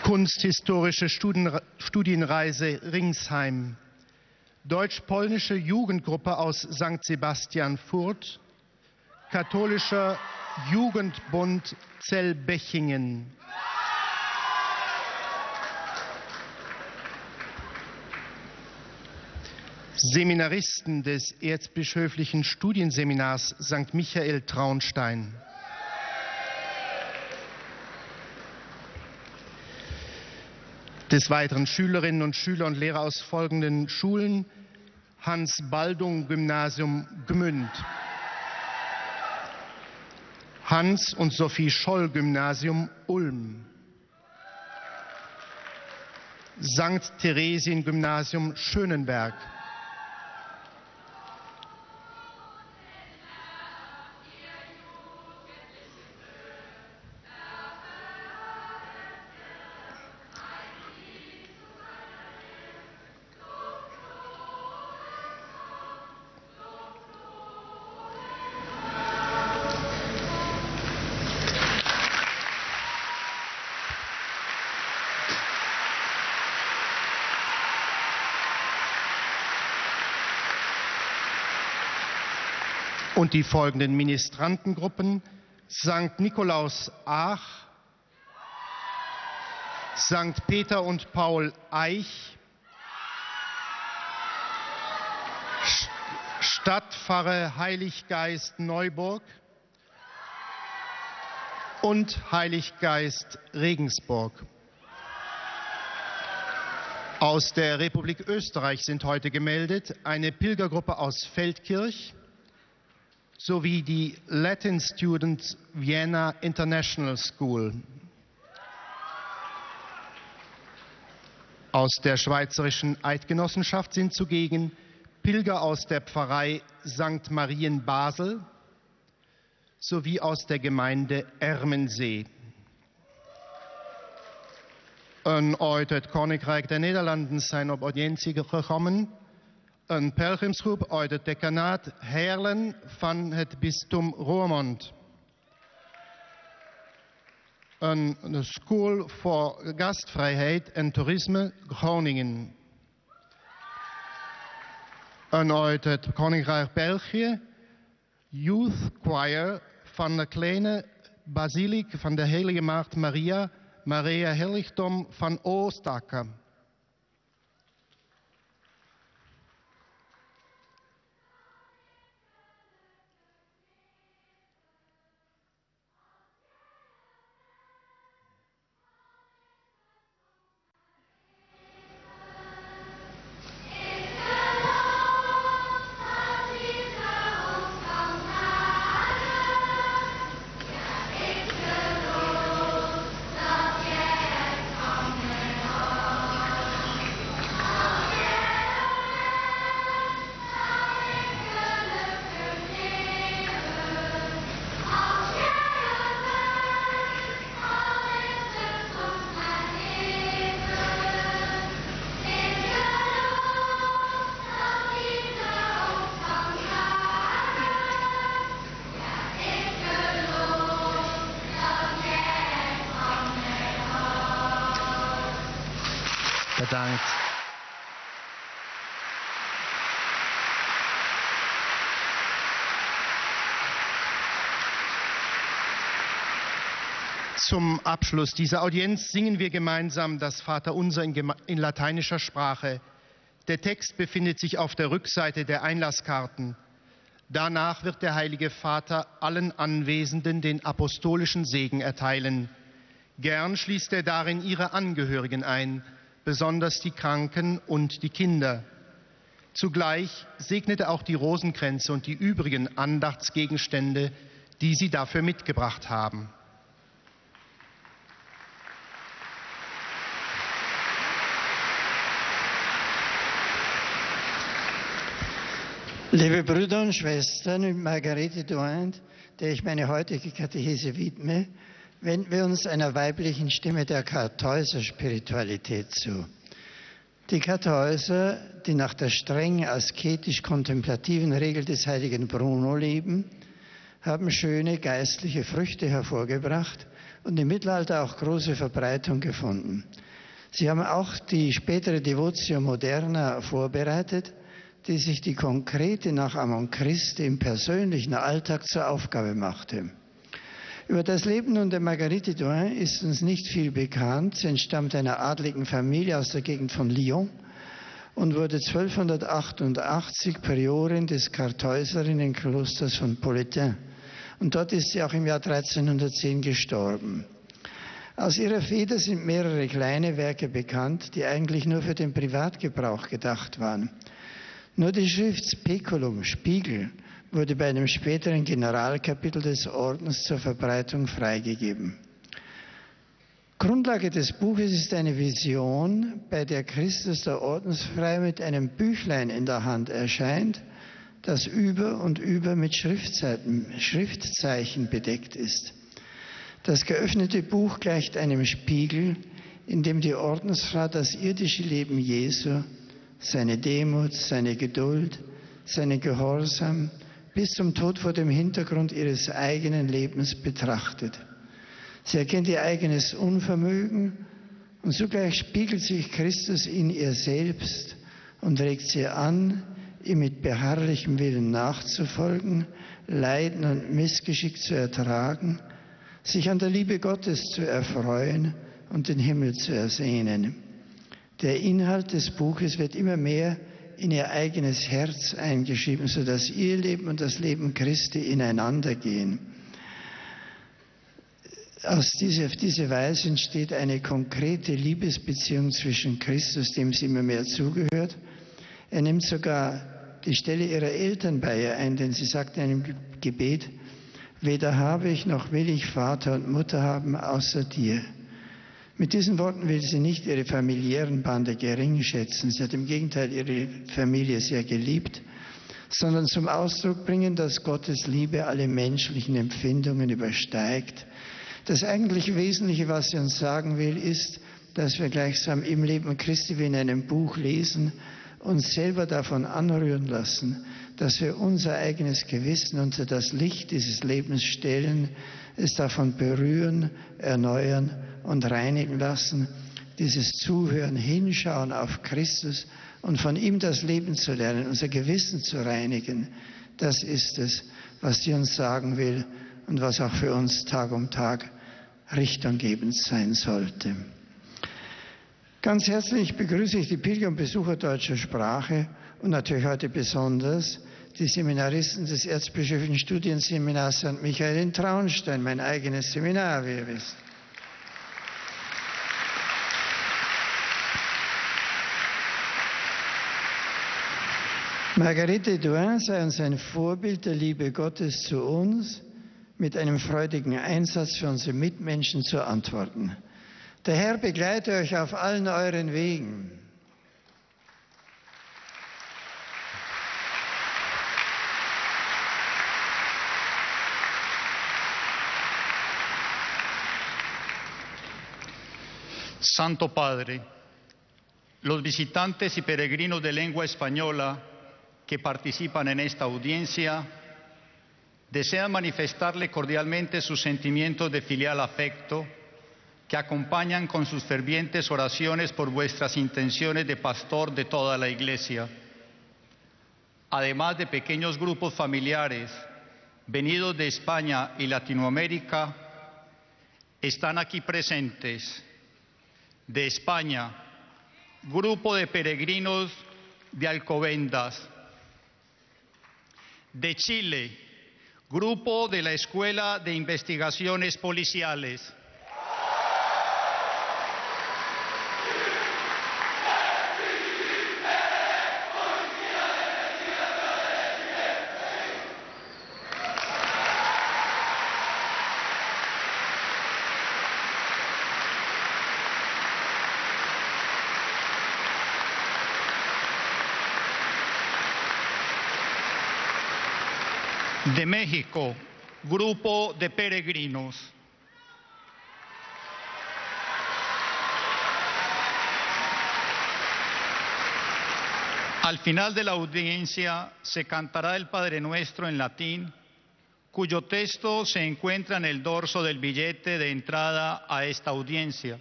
Kunsthistorische Studienreise Ringsheim, Deutsch-polnische Jugendgruppe aus St. Sebastian Furth, Katholischer Jugendbund Zellbechingen. Seminaristen des Erzbischöflichen Studienseminars St. Michael Traunstein. Des Weiteren Schülerinnen und Schüler und Lehrer aus folgenden Schulen: Hans-Baldung-Gymnasium Gmünd, Hans- und Sophie Scholl-Gymnasium Ulm, St. Theresien-Gymnasium Schönenberg, und die folgenden Ministrantengruppen: St. Nikolaus Aach, St. Peter und Paul Eich, Stadtpfarre Heiliggeist Neuburg und Heiliggeist Regensburg. Aus der Republik Österreich sind heute gemeldet eine Pilgergruppe aus Feldkirch sowie die Latin Students Vienna International School. Aus der Schweizerischen Eidgenossenschaft sind zugegen Pilger aus der Pfarrei St. Marien Basel sowie aus der Gemeinde Ermensee. Uit het Koninkrijk der Nederlanden zijn op audiëntie gekomen een pelgrimsgroep uit het decanaat Heerlen van het bisdom Roermond. Een School voor Gastvrijheid en Toerisme Groningen. En uit het Koninkrijk België Youth Choir van de kleine basiliek van de Heilige Maagd Maria, Maria Heiligdom van Oostakker. Bedankt. Zum Abschluss dieser Audienz singen wir gemeinsam das Vaterunser in lateinischer Sprache. Der Text befindet sich auf der Rückseite der Einlasskarten. Danach wird der Heilige Vater allen Anwesenden den apostolischen Segen erteilen. Gern schließt er darin ihre Angehörigen ein, besonders die Kranken und die Kinder. Zugleich segnet er auch die Rosenkränze und die übrigen Andachtsgegenstände, die sie dafür mitgebracht haben. Liebe Brüder und Schwestern und Margarete Doint, der ich meine heutige Katechese widme, wenden wir uns einer weiblichen Stimme der Kartäuser-Spiritualität zu. Die Kartäuser, die nach der streng asketisch-kontemplativen Regel des heiligen Bruno leben, haben schöne geistliche Früchte hervorgebracht und im Mittelalter auch große Verbreitung gefunden. Sie haben auch die spätere Devotio Moderna vorbereitet, die sich die konkrete Nachahmung Christi im persönlichen Alltag zur Aufgabe machte. Über das Leben nun der Marguerite d'Ohain ist uns nicht viel bekannt. Sie entstammt einer adligen Familie aus der Gegend von Lyon und wurde 1288 Priorin des Kartäuserinnenklosters von Politin. Und dort ist sie auch im Jahr 1310 gestorben. Aus ihrer Feder sind mehrere kleine Werke bekannt, die eigentlich nur für den Privatgebrauch gedacht waren. Nur die Schrift Speculum, Spiegel, wurde bei einem späteren Generalkapitel des Ordens zur Verbreitung freigegeben. Grundlage des Buches ist eine Vision, bei der Christus der Ordensfreie mit einem Büchlein in der Hand erscheint, das über und über mit Schriftzeichen bedeckt ist. Das geöffnete Buch gleicht einem Spiegel, in dem die Ordensfrau das irdische Leben Jesu, seine Demut, seine Geduld, seinen Gehorsam bis zum Tod vor dem Hintergrund ihres eigenen Lebens betrachtet. Sie erkennt ihr eigenes Unvermögen und zugleich spiegelt sich Christus in ihr selbst und regt sie an, ihm mit beharrlichem Willen nachzufolgen, Leiden und Missgeschick zu ertragen, sich an der Liebe Gottes zu erfreuen und den Himmel zu ersehnen. Der Inhalt des Buches wird immer mehr in ihr eigenes Herz eingeschrieben, sodass ihr Leben und das Leben Christi ineinander gehen. Auf diese Weise entsteht eine konkrete Liebesbeziehung zwischen Christus, dem sie immer mehr zugehört. Er nimmt sogar die Stelle ihrer Eltern bei ihr ein, denn sie sagt in einem Gebet: Weder habe ich noch will ich Vater und Mutter haben außer dir. Mit diesen Worten will sie nicht ihre familiären Bande gering schätzen. Sie hat im Gegenteil ihre Familie sehr geliebt, sondern zum Ausdruck bringen, dass Gottes Liebe alle menschlichen Empfindungen übersteigt. Das eigentlich Wesentliche, was sie uns sagen will, ist, dass wir gleichsam im Leben Christi wie in einem Buch lesen, uns selber davon anrühren lassen, dass wir unser eigenes Gewissen unter das Licht dieses Lebens stellen, es davon berühren, erneuern und reinigen lassen, dieses Zuhören, Hinschauen auf Christus und von ihm das Leben zu lernen, unser Gewissen zu reinigen. Das ist es, was sie uns sagen will und was auch für uns Tag um Tag richtunggebend sein sollte. Ganz herzlich begrüße ich die Pilger und Besucher deutscher Sprache und natürlich heute besonders die Seminaristen des Erzbischöflichen Studienseminars St. Michael in Traunstein, mein eigenes Seminar, wie ihr wisst. Marguerite d'Ohain sei uns ein Vorbild der Liebe Gottes zu uns, mit einem freudigen Einsatz für unsere Mitmenschen zu antworten. Der Herr begleite euch auf allen euren Wegen. Santo Padre, los visitantes y peregrinos de lengua española que participan en esta audiencia desean manifestarle cordialmente sus sentimientos de filial afecto que acompañan con sus fervientes oraciones por vuestras intenciones de pastor de toda la Iglesia. Además de pequeños grupos familiares venidos de España y Latinoamérica, están aquí presentes de España, grupo de peregrinos de Alcobendas, de Chile, grupo de la Escuela de Investigaciones Policiales, de México, grupo de peregrinos. Al final de la audiencia se cantará el Padre Nuestro en latín, cuyo texto se encuentra en el dorso del billete de entrada a esta audiencia.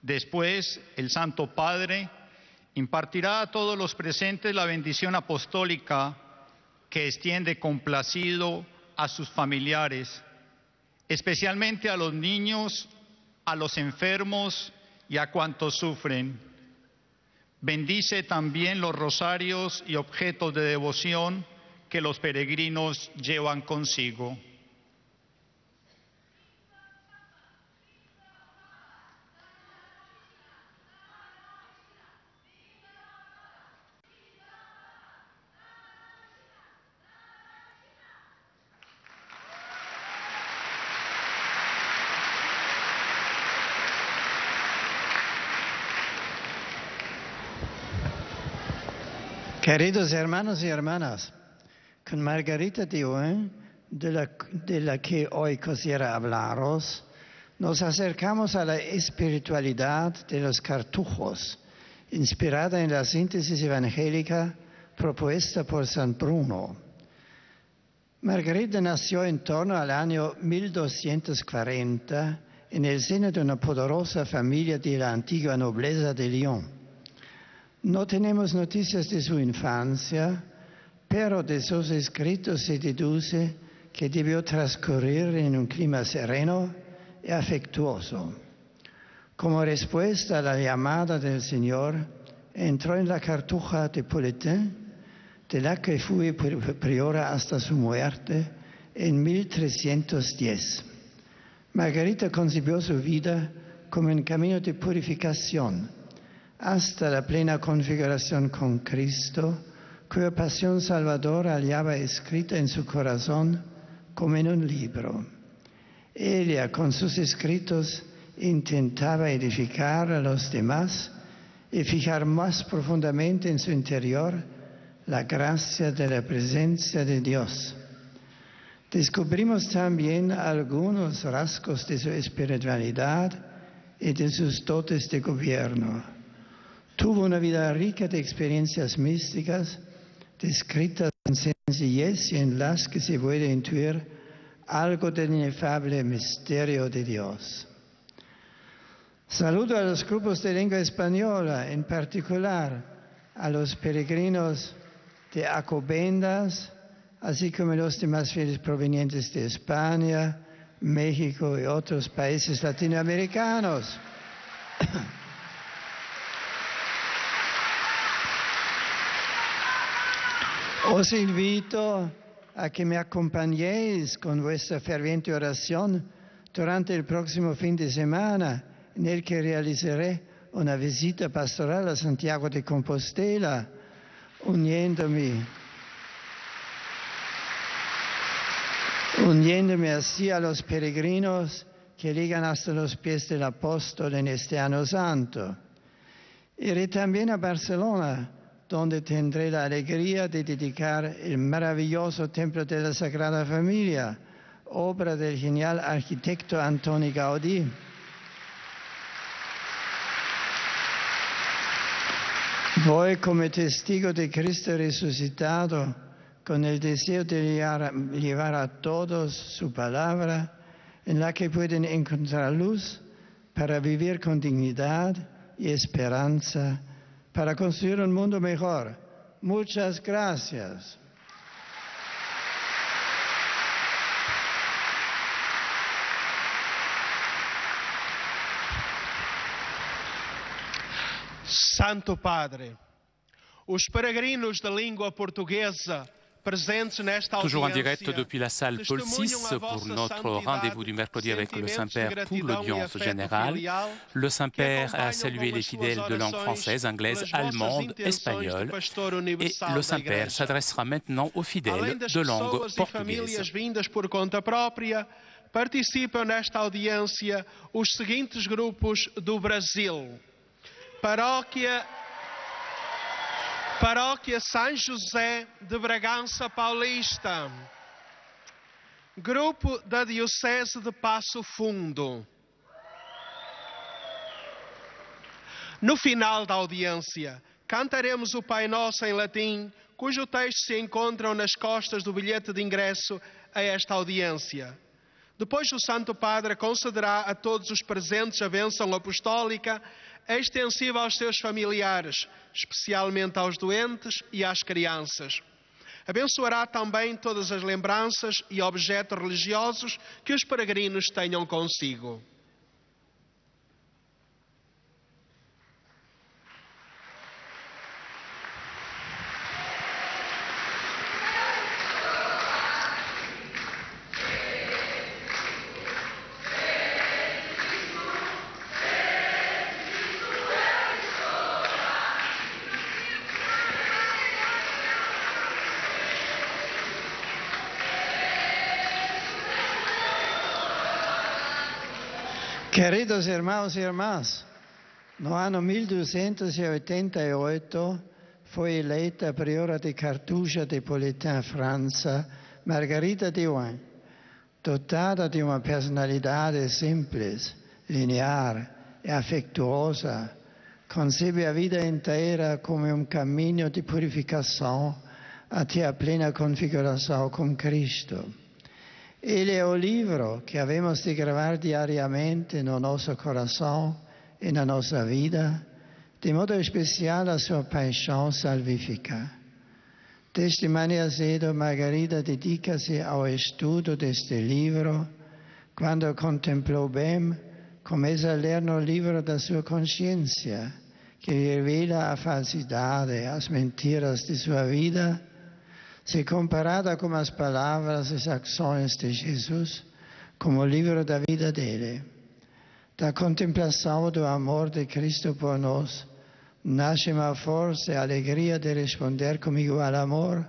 Después, el Santo Padre impartirá a todos los presentes la bendición apostólica que extiende complacido a sus familiares, especialmente a los niños, a los enfermos y a cuantos sufren. Bendice también los rosarios y objetos de devoción que los peregrinos llevan consigo. Queridos hermanos y hermanas, con Margarita de Ouen, de la que hoy quisiera hablaros, nos acercamos a la espiritualidad de los cartujos, inspirada en la síntesis evangélica propuesta por San Bruno. Margarita nació en torno al año 1240 en el seno de una poderosa familia de la antigua nobleza de Lyon. No tenemos noticias de su infancia, pero de sus escritos se deduce que debió transcurrir en un clima sereno y afectuoso. Como respuesta a la llamada del Señor, entró en la cartuja de Politin, de la que fue priora hasta su muerte en 1310. Margarita concibió su vida como un camino de purificación, hasta la plena configuración con Cristo, cuya pasión salvadora hallaba escrita en su corazón como en un libro. Ella, con sus escritos, intentaba edificar a los demás y fijar más profundamente en su interior la gracia de la presencia de Dios. Descubrimos también algunos rasgos de su espiritualidad y de sus dotes de gobierno. Tuvo una vida rica de experiencias místicas, descritas en sencillez y en las que se puede intuir algo del inefable misterio de Dios. Saludo a los grupos de lengua española, en particular a los peregrinos de Alcobendas, así como los demás fieles provenientes de España, México y otros países latinoamericanos. Os invito a que me acompañéis con vuestra ferviente oración durante el próximo fin de semana, en el que realizaré una visita pastoral a Santiago de Compostela, uniéndome así a los peregrinos que llegan hasta los pies del apóstol en este año santo. Iré también a Barcelona, donde tendré la alegría de dedicar el maravilloso Templo de la Sagrada Familia, obra del genial arquitecto Antoni Gaudí. Voy como testigo de Cristo resucitado, con el deseo de llevar a todos su palabra, en la que pueden encontrar luz para vivir con dignidad y esperanza, para construir un mundo mejor. Muchas gracias. Santo Padre, os peregrinos da língua portuguesa presentes nesta Toujours en audiência direct depuis la salle Paul VI pour notre rendez-vous du mercredi avec le Saint-Père pour l'audience générale. Le Saint-Père a salué les fidèles de langue française, anglaise, allemande, espagnole. Et le Saint-Père s'adressera maintenant aux fidèles de langue portugaise. vindas por conta própria, participam nesta audiência os seguintes grupos do Brasil. Paróquia São José de Bragança Paulista, Grupo da Diocese de Passo Fundo. No final da audiência, cantaremos o Pai Nosso em latim, cujo texto se encontra nas costas do bilhete de ingresso a esta audiência. Depois o Santo Padre concederá a todos os presentes a bênção apostólica, extensiva aos seus familiares, especialmente aos doentes e às crianças. Abençoará também todas as lembranças e objetos religiosos que os peregrinos tenham consigo. Queridos irmãos e irmãs, no ano 1288 foi eleita priora de Cartuja de Politin, França, Margarida de Rouen. Dotada de uma personalidade simples, linear e afetuosa, concebe a vida inteira como um caminho de purificação até a plena configuração com Cristo. Ele é o livro que havemos de gravar diariamente no nosso coração e na nossa vida, de modo especial a sua paixão salvífica. Desde manhã cedo, Margarida dedica-se ao estudo deste livro. Quando contemplou bem, começa a ler no livro da sua consciência, que revela a falsidade, as mentiras de sua vida. Se comparada com as palavras e as ações de Jesus, como o livro da vida dele. Da contemplação do amor de Cristo por nós, nasce uma força e alegria de responder com igual amor,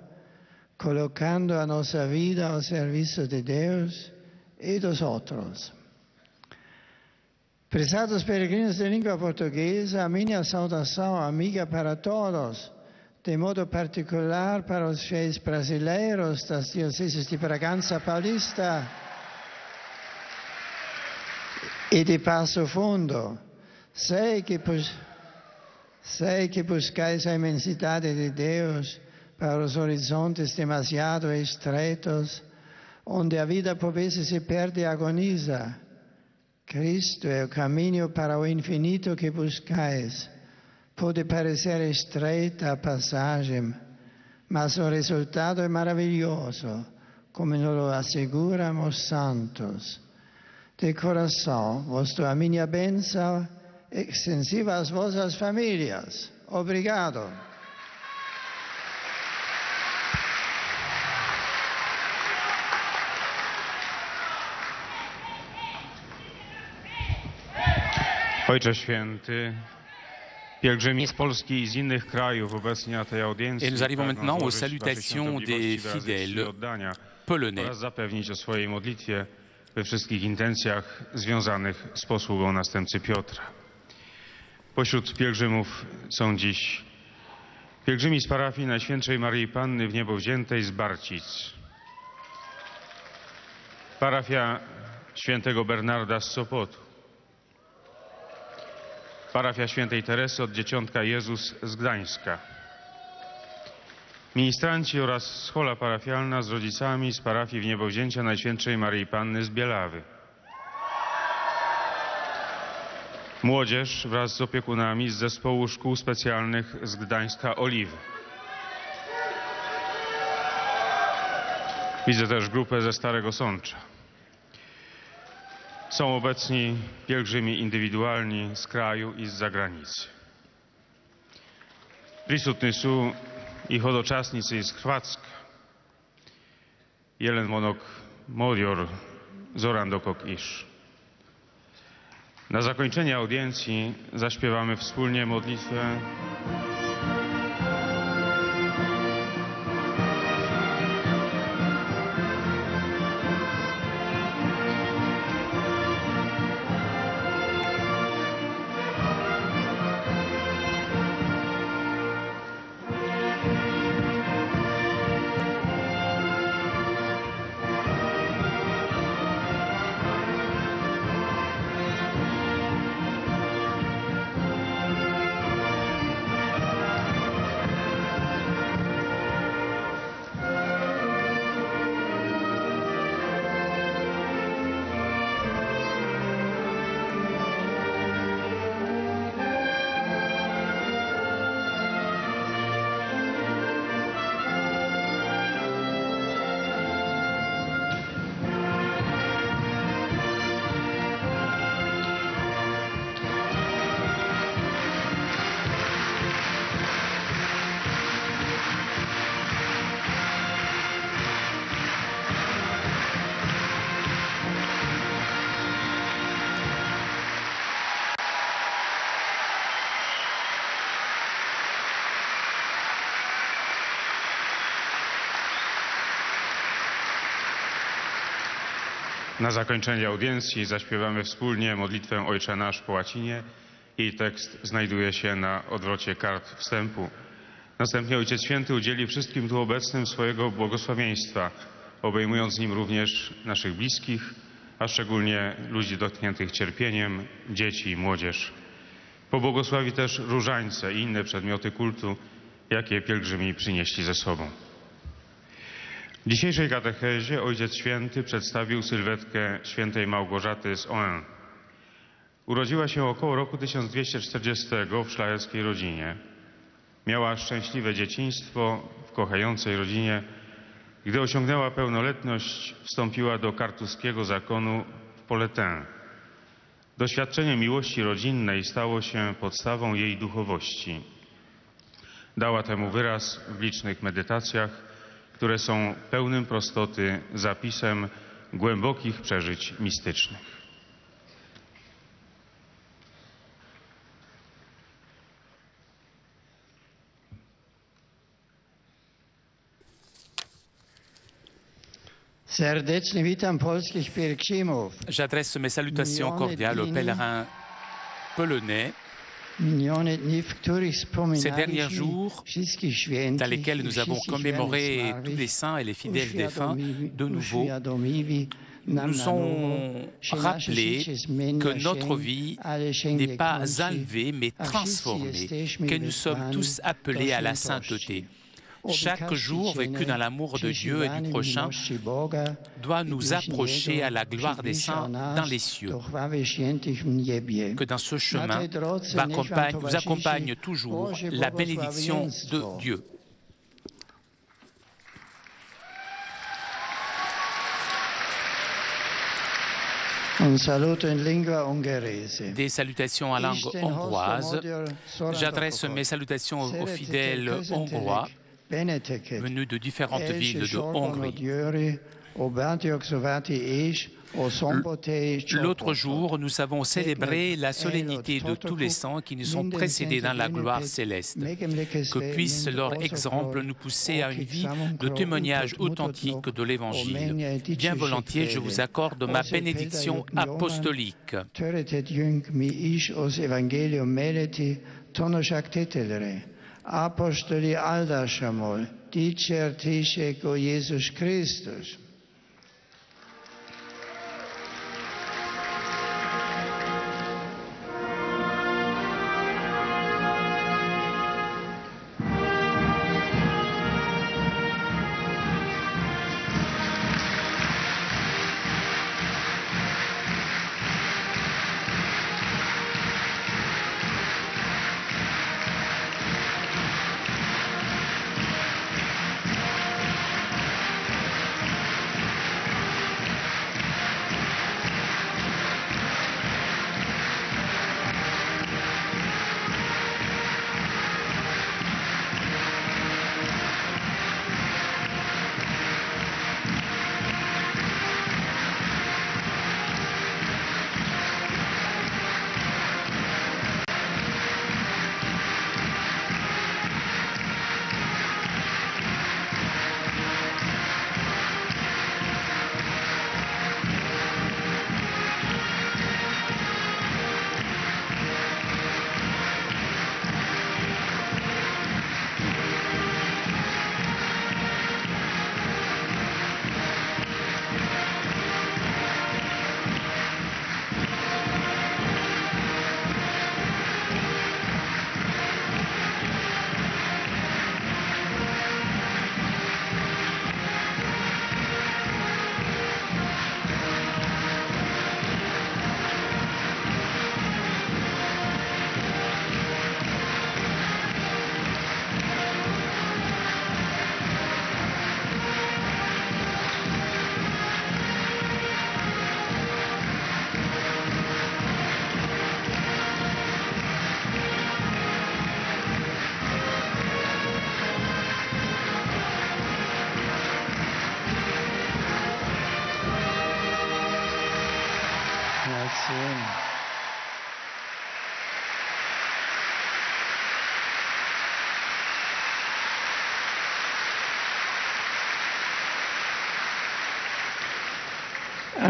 colocando a nossa vida ao serviço de Deus e dos outros. Prezados peregrinos de língua portuguesa, a minha saudação amiga para todos, de modo particular para os fiéis brasileiros das dioceses de Bragança Paulista e de Passo Fundo. Sei que buscais a imensidade de Deus para os horizontes demasiado estreitos, onde a vida por vezes se perde e agoniza. Cristo é o caminho para o infinito que buscais. Pode parecer estreita a passagem, mas o resultado é maravilhoso, como nos asseguram os santos. De coração, vos dou a minha bênção extensiva às vossas famílias. Obrigado. Ojcze Święty, pielgrzymi z Polski i z innych krajów obecnie na tej audiencji Et nous arrivons maintenant aux złożyć waszej salutations des świątobliwości wyrazy czci fidèles oddania polonais. oraz zapewnić o swojej modlitwie we wszystkich intencjach związanych z posługą następcy Piotra. Pośród pielgrzymów są dziś pielgrzymi z parafii Najświętszej Maryi Panny w Niebo Wziętej z Barcic, parafia Świętego Bernarda z Sopotu, parafia Świętej Teresy od Dzieciątka Jezus z Gdańska, ministranci oraz schola parafialna z rodzicami z parafii w Niebowzięcia Najświętszej Maryi Panny z Bielawy, młodzież wraz z opiekunami z zespołu szkół specjalnych z Gdańska Oliwy. Widzę też grupę ze Starego Sącza. Są obecni pielgrzymi indywidualni z kraju i z zagranicy. Prisutni su i hodočasnici iz Hrvatske, Jelen Monok Modior, Zoran Dokok Isz. Na zakończenie audiencji zaśpiewamy wspólnie modlitwę Na zakończenie audiencji zaśpiewamy wspólnie modlitwę Ojcze Nasz po łacinie. Jej tekst znajduje się na odwrocie kart wstępu. Następnie Ojciec Święty udzieli wszystkim tu obecnym swojego błogosławieństwa, obejmując nim również naszych bliskich, a szczególnie ludzi dotkniętych cierpieniem, dzieci i młodzież. Pobłogosławi też różańce i inne przedmioty kultu, jakie pielgrzymi przynieśli ze sobą. W dzisiejszej katechezie Ojciec Święty przedstawił sylwetkę świętej Małgorzaty z Ohain. Urodziła się około roku 1240 w szlacheckiej rodzinie. Miała szczęśliwe dzieciństwo w kochającej rodzinie. Gdy osiągnęła pełnoletność, wstąpiła do kartuskiego zakonu w Poletin. Doświadczenie miłości rodzinnej stało się podstawą jej duchowości. Dała temu wyraz w licznych medytacjach, które są pełnym prostoty zapisem głębokich przeżyć mistycznych. Serdecznie witam polskich pielgrzymów. J'adresse mes salutations cordiales aux pèlerins polonais. Ces derniers jours, dans lesquels nous avons commémoré tous les saints et les fidèles défunts, de nouveau, nous ont rappelé que notre vie n'est pas enlevée mais transformée, que nous sommes tous appelés à la sainteté. Chaque jour vécu dans l'amour de Dieu et du prochain doit nous approcher à la gloire des saints dans les cieux. Que dans ce chemin nous accompagne toujours la bénédiction de Dieu. Des salutations en langue hongroise. J'adresse mes salutations aux fidèles hongrois venus de différentes villes de Hongrie. L'autre jour, nous avons célébré la solennité de tous les saints qui nous ont précédés dans la gloire céleste. Que puisse leur exemple nous pousser à une vie de témoignage authentique de l'Évangile. Bien volontiers, je vous accorde ma bénédiction apostolique. Apostoli aldássamol, dicsértések o Jézus Krisztus.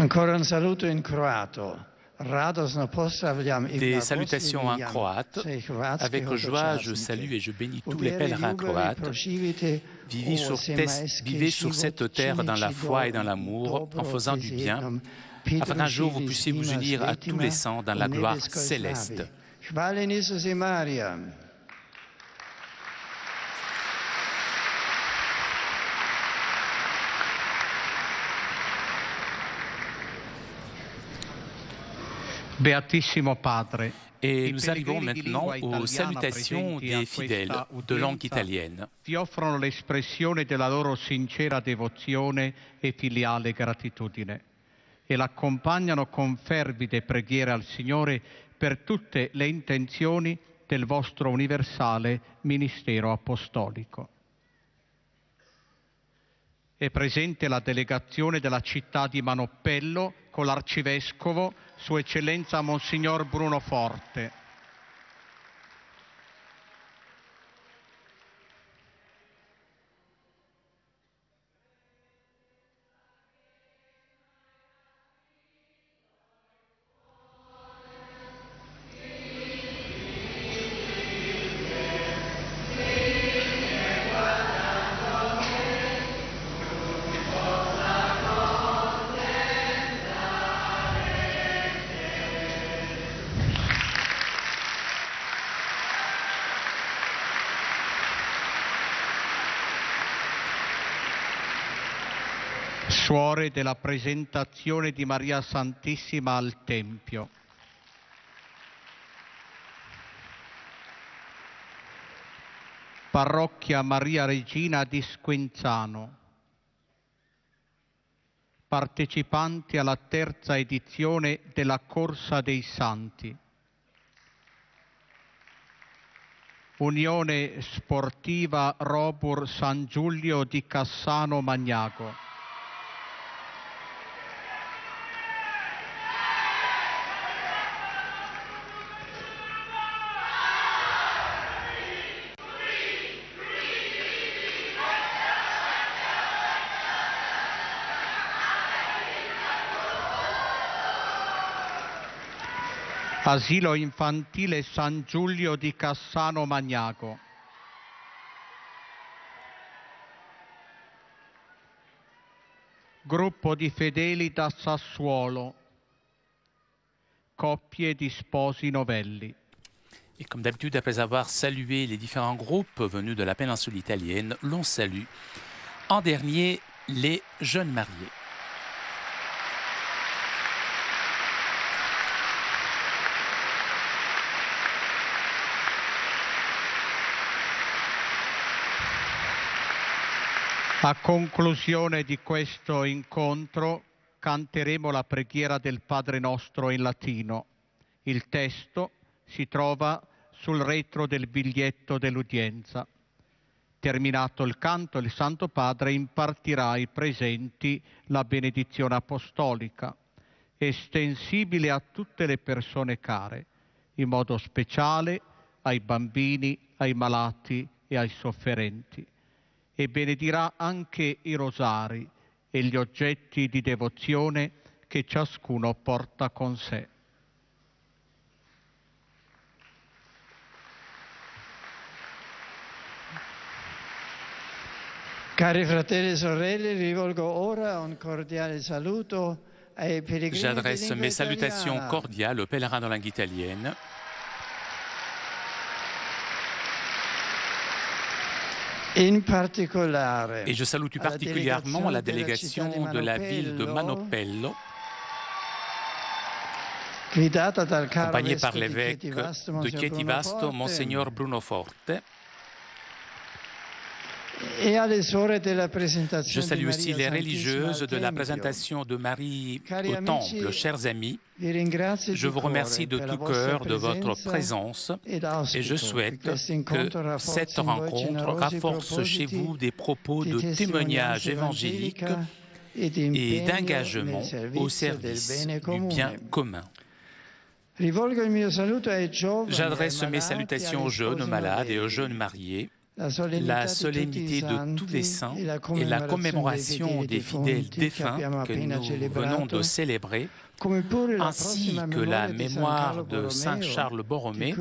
Ancora un saluto in croato. Des salutations en croate. Avec joie, je salue et je bénis tous les pèlerins croates. Vivez sur cette terre dans la foi et dans l'amour, en faisant du bien, afin qu'un jour vous puissiez vous unir à tous les saints dans la gloire céleste. Beatissimo Padre. Et nous arrivons maintenant aux salutations des fidèles de langue italienne. Ti offrono l'espressione della loro sincera devozione e filiale gratitudine e l'accompagnano con fervide preghiere al Signore per tutte le intenzioni del vostro universale ministero apostolico. È presente la delegazione della città di Manoppello con l'arcivescovo, Sua Eccellenza Monsignor Bruno Forte. Suore della presentazione di Maria Santissima al Tempio. Parrocchia Maria Regina di Squenzano. Partecipanti alla terza edizione della Corsa dei Santi. Unione Sportiva Robur San Giulio di Cassano Magnago. Asilo infantile San Giulio di Cassano Magnago. Gruppo di fedeli da Sassuolo. Coppie di sposi novelli. Et comme d'habitude, après avoir salué les différents groupes venus de la péninsule italienne, l'on salue en dernier les jeunes mariés. A conclusione di questo incontro canteremo la preghiera del Padre Nostro in latino. Il testo si trova sul retro del biglietto dell'udienza. Terminato il canto, il Santo Padre impartirà ai presenti la benedizione apostolica, estensibile a tutte le persone care, in modo speciale ai bambini, ai malati e ai sofferenti. E benedirà anche i rosari e gli oggetti di devozione che ciascuno porta con sé. Cari fratelli e sorelle, rivolgo ora un cordiale saluto ai pellegrini. J'adresse mes salutations cordiales aux pèlerins de langue italienne. Et je salue tout particulièrement la délégation de la ville de Manoppello, accompagnée par l'évêque de Chieti-Vasto, Monseigneur Bruno Forte. Je salue aussi les religieuses de la présentation de Marie au Temple, chers amis. Je vous remercie de tout cœur de votre présence et je souhaite que cette rencontre renforce chez vous des propos de témoignage évangélique et d'engagement au service du bien commun. J'adresse mes salutations aux jeunes, aux malades et aux jeunes mariés. la solennité de tous les saints et la commémoration des fidèles défunts que nous venons de célébrer, ainsi que la mémoire de Saint Charles Borromée,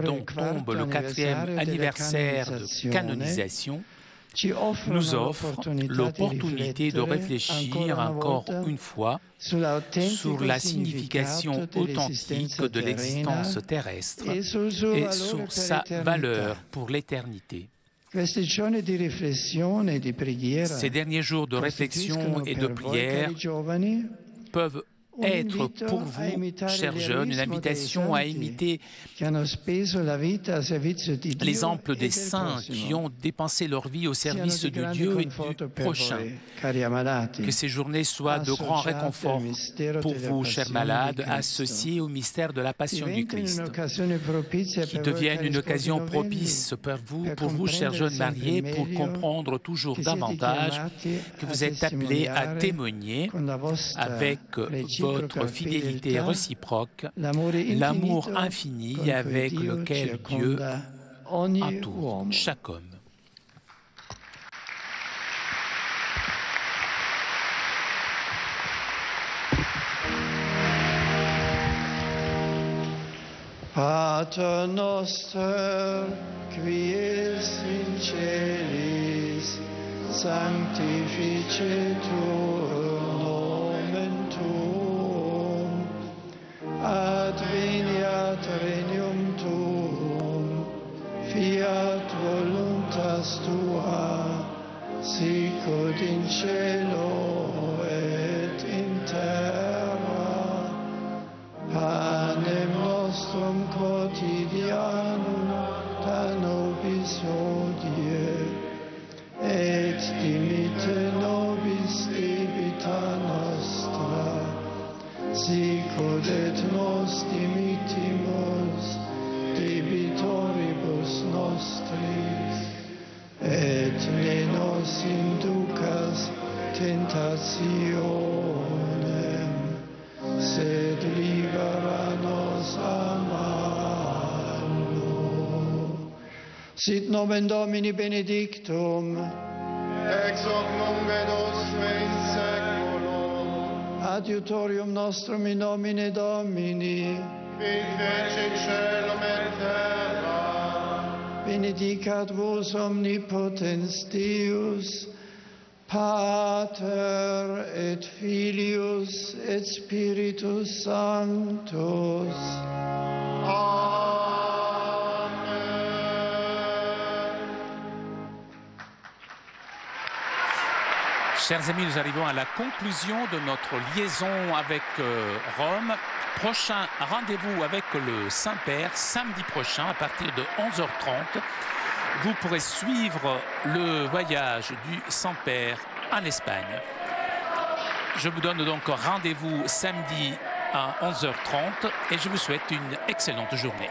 dont tombe le 4e anniversaire de canonisation, nous offre l'opportunité de réfléchir encore une fois sur la signification authentique de l'existence terrestre et sur sa valeur pour l'éternité. Ces derniers jours de réflexion et de prière peuvent être pour vous, chers jeunes, une invitation à imiter l'exemple des saints qui ont dépensé leur vie au service du Dieu et du prochain. Que ces journées soient de grands réconforts pour vous, chers malades, associés au mystère de la Passion du Christ. Qui deviennent une occasion propice pour vous, chers jeunes mariés, pour comprendre toujours davantage que vous êtes appelés à témoigner avec votre fidélité réciproque, l'amour infini avec lequel Dieu entoure chaque homme. Pater noster, qui es in celis, sanctificetur nomen tuum, adveniat regnum tuum, fiat voluntas tua, sicut in cielo et in terra. Panem nostrum quotidianum da nobis hodie, et dimitte nobis debita nostra, sicut et nos dimittimus debitoribus nostris, et ne nos inducas tentationem, sed libera nos a malo. Sit nomen Domini benedictum, Ex hoc nunc et usque in saeculum, adiutorium nostrum in nomine Domini, qui fecit caelum et terra, benedicat vos omnipotens Deus, Pater et Filius et Spiritus Sanctus. Chers amis, nous arrivons à la conclusion de notre liaison avec Rome. Prochain rendez-vous avec le Saint-Père samedi prochain à partir de 11h30. Vous pourrez suivre le voyage du Saint-Père en Espagne. Je vous donne donc rendez-vous samedi à 11h30 et je vous souhaite une excellente journée.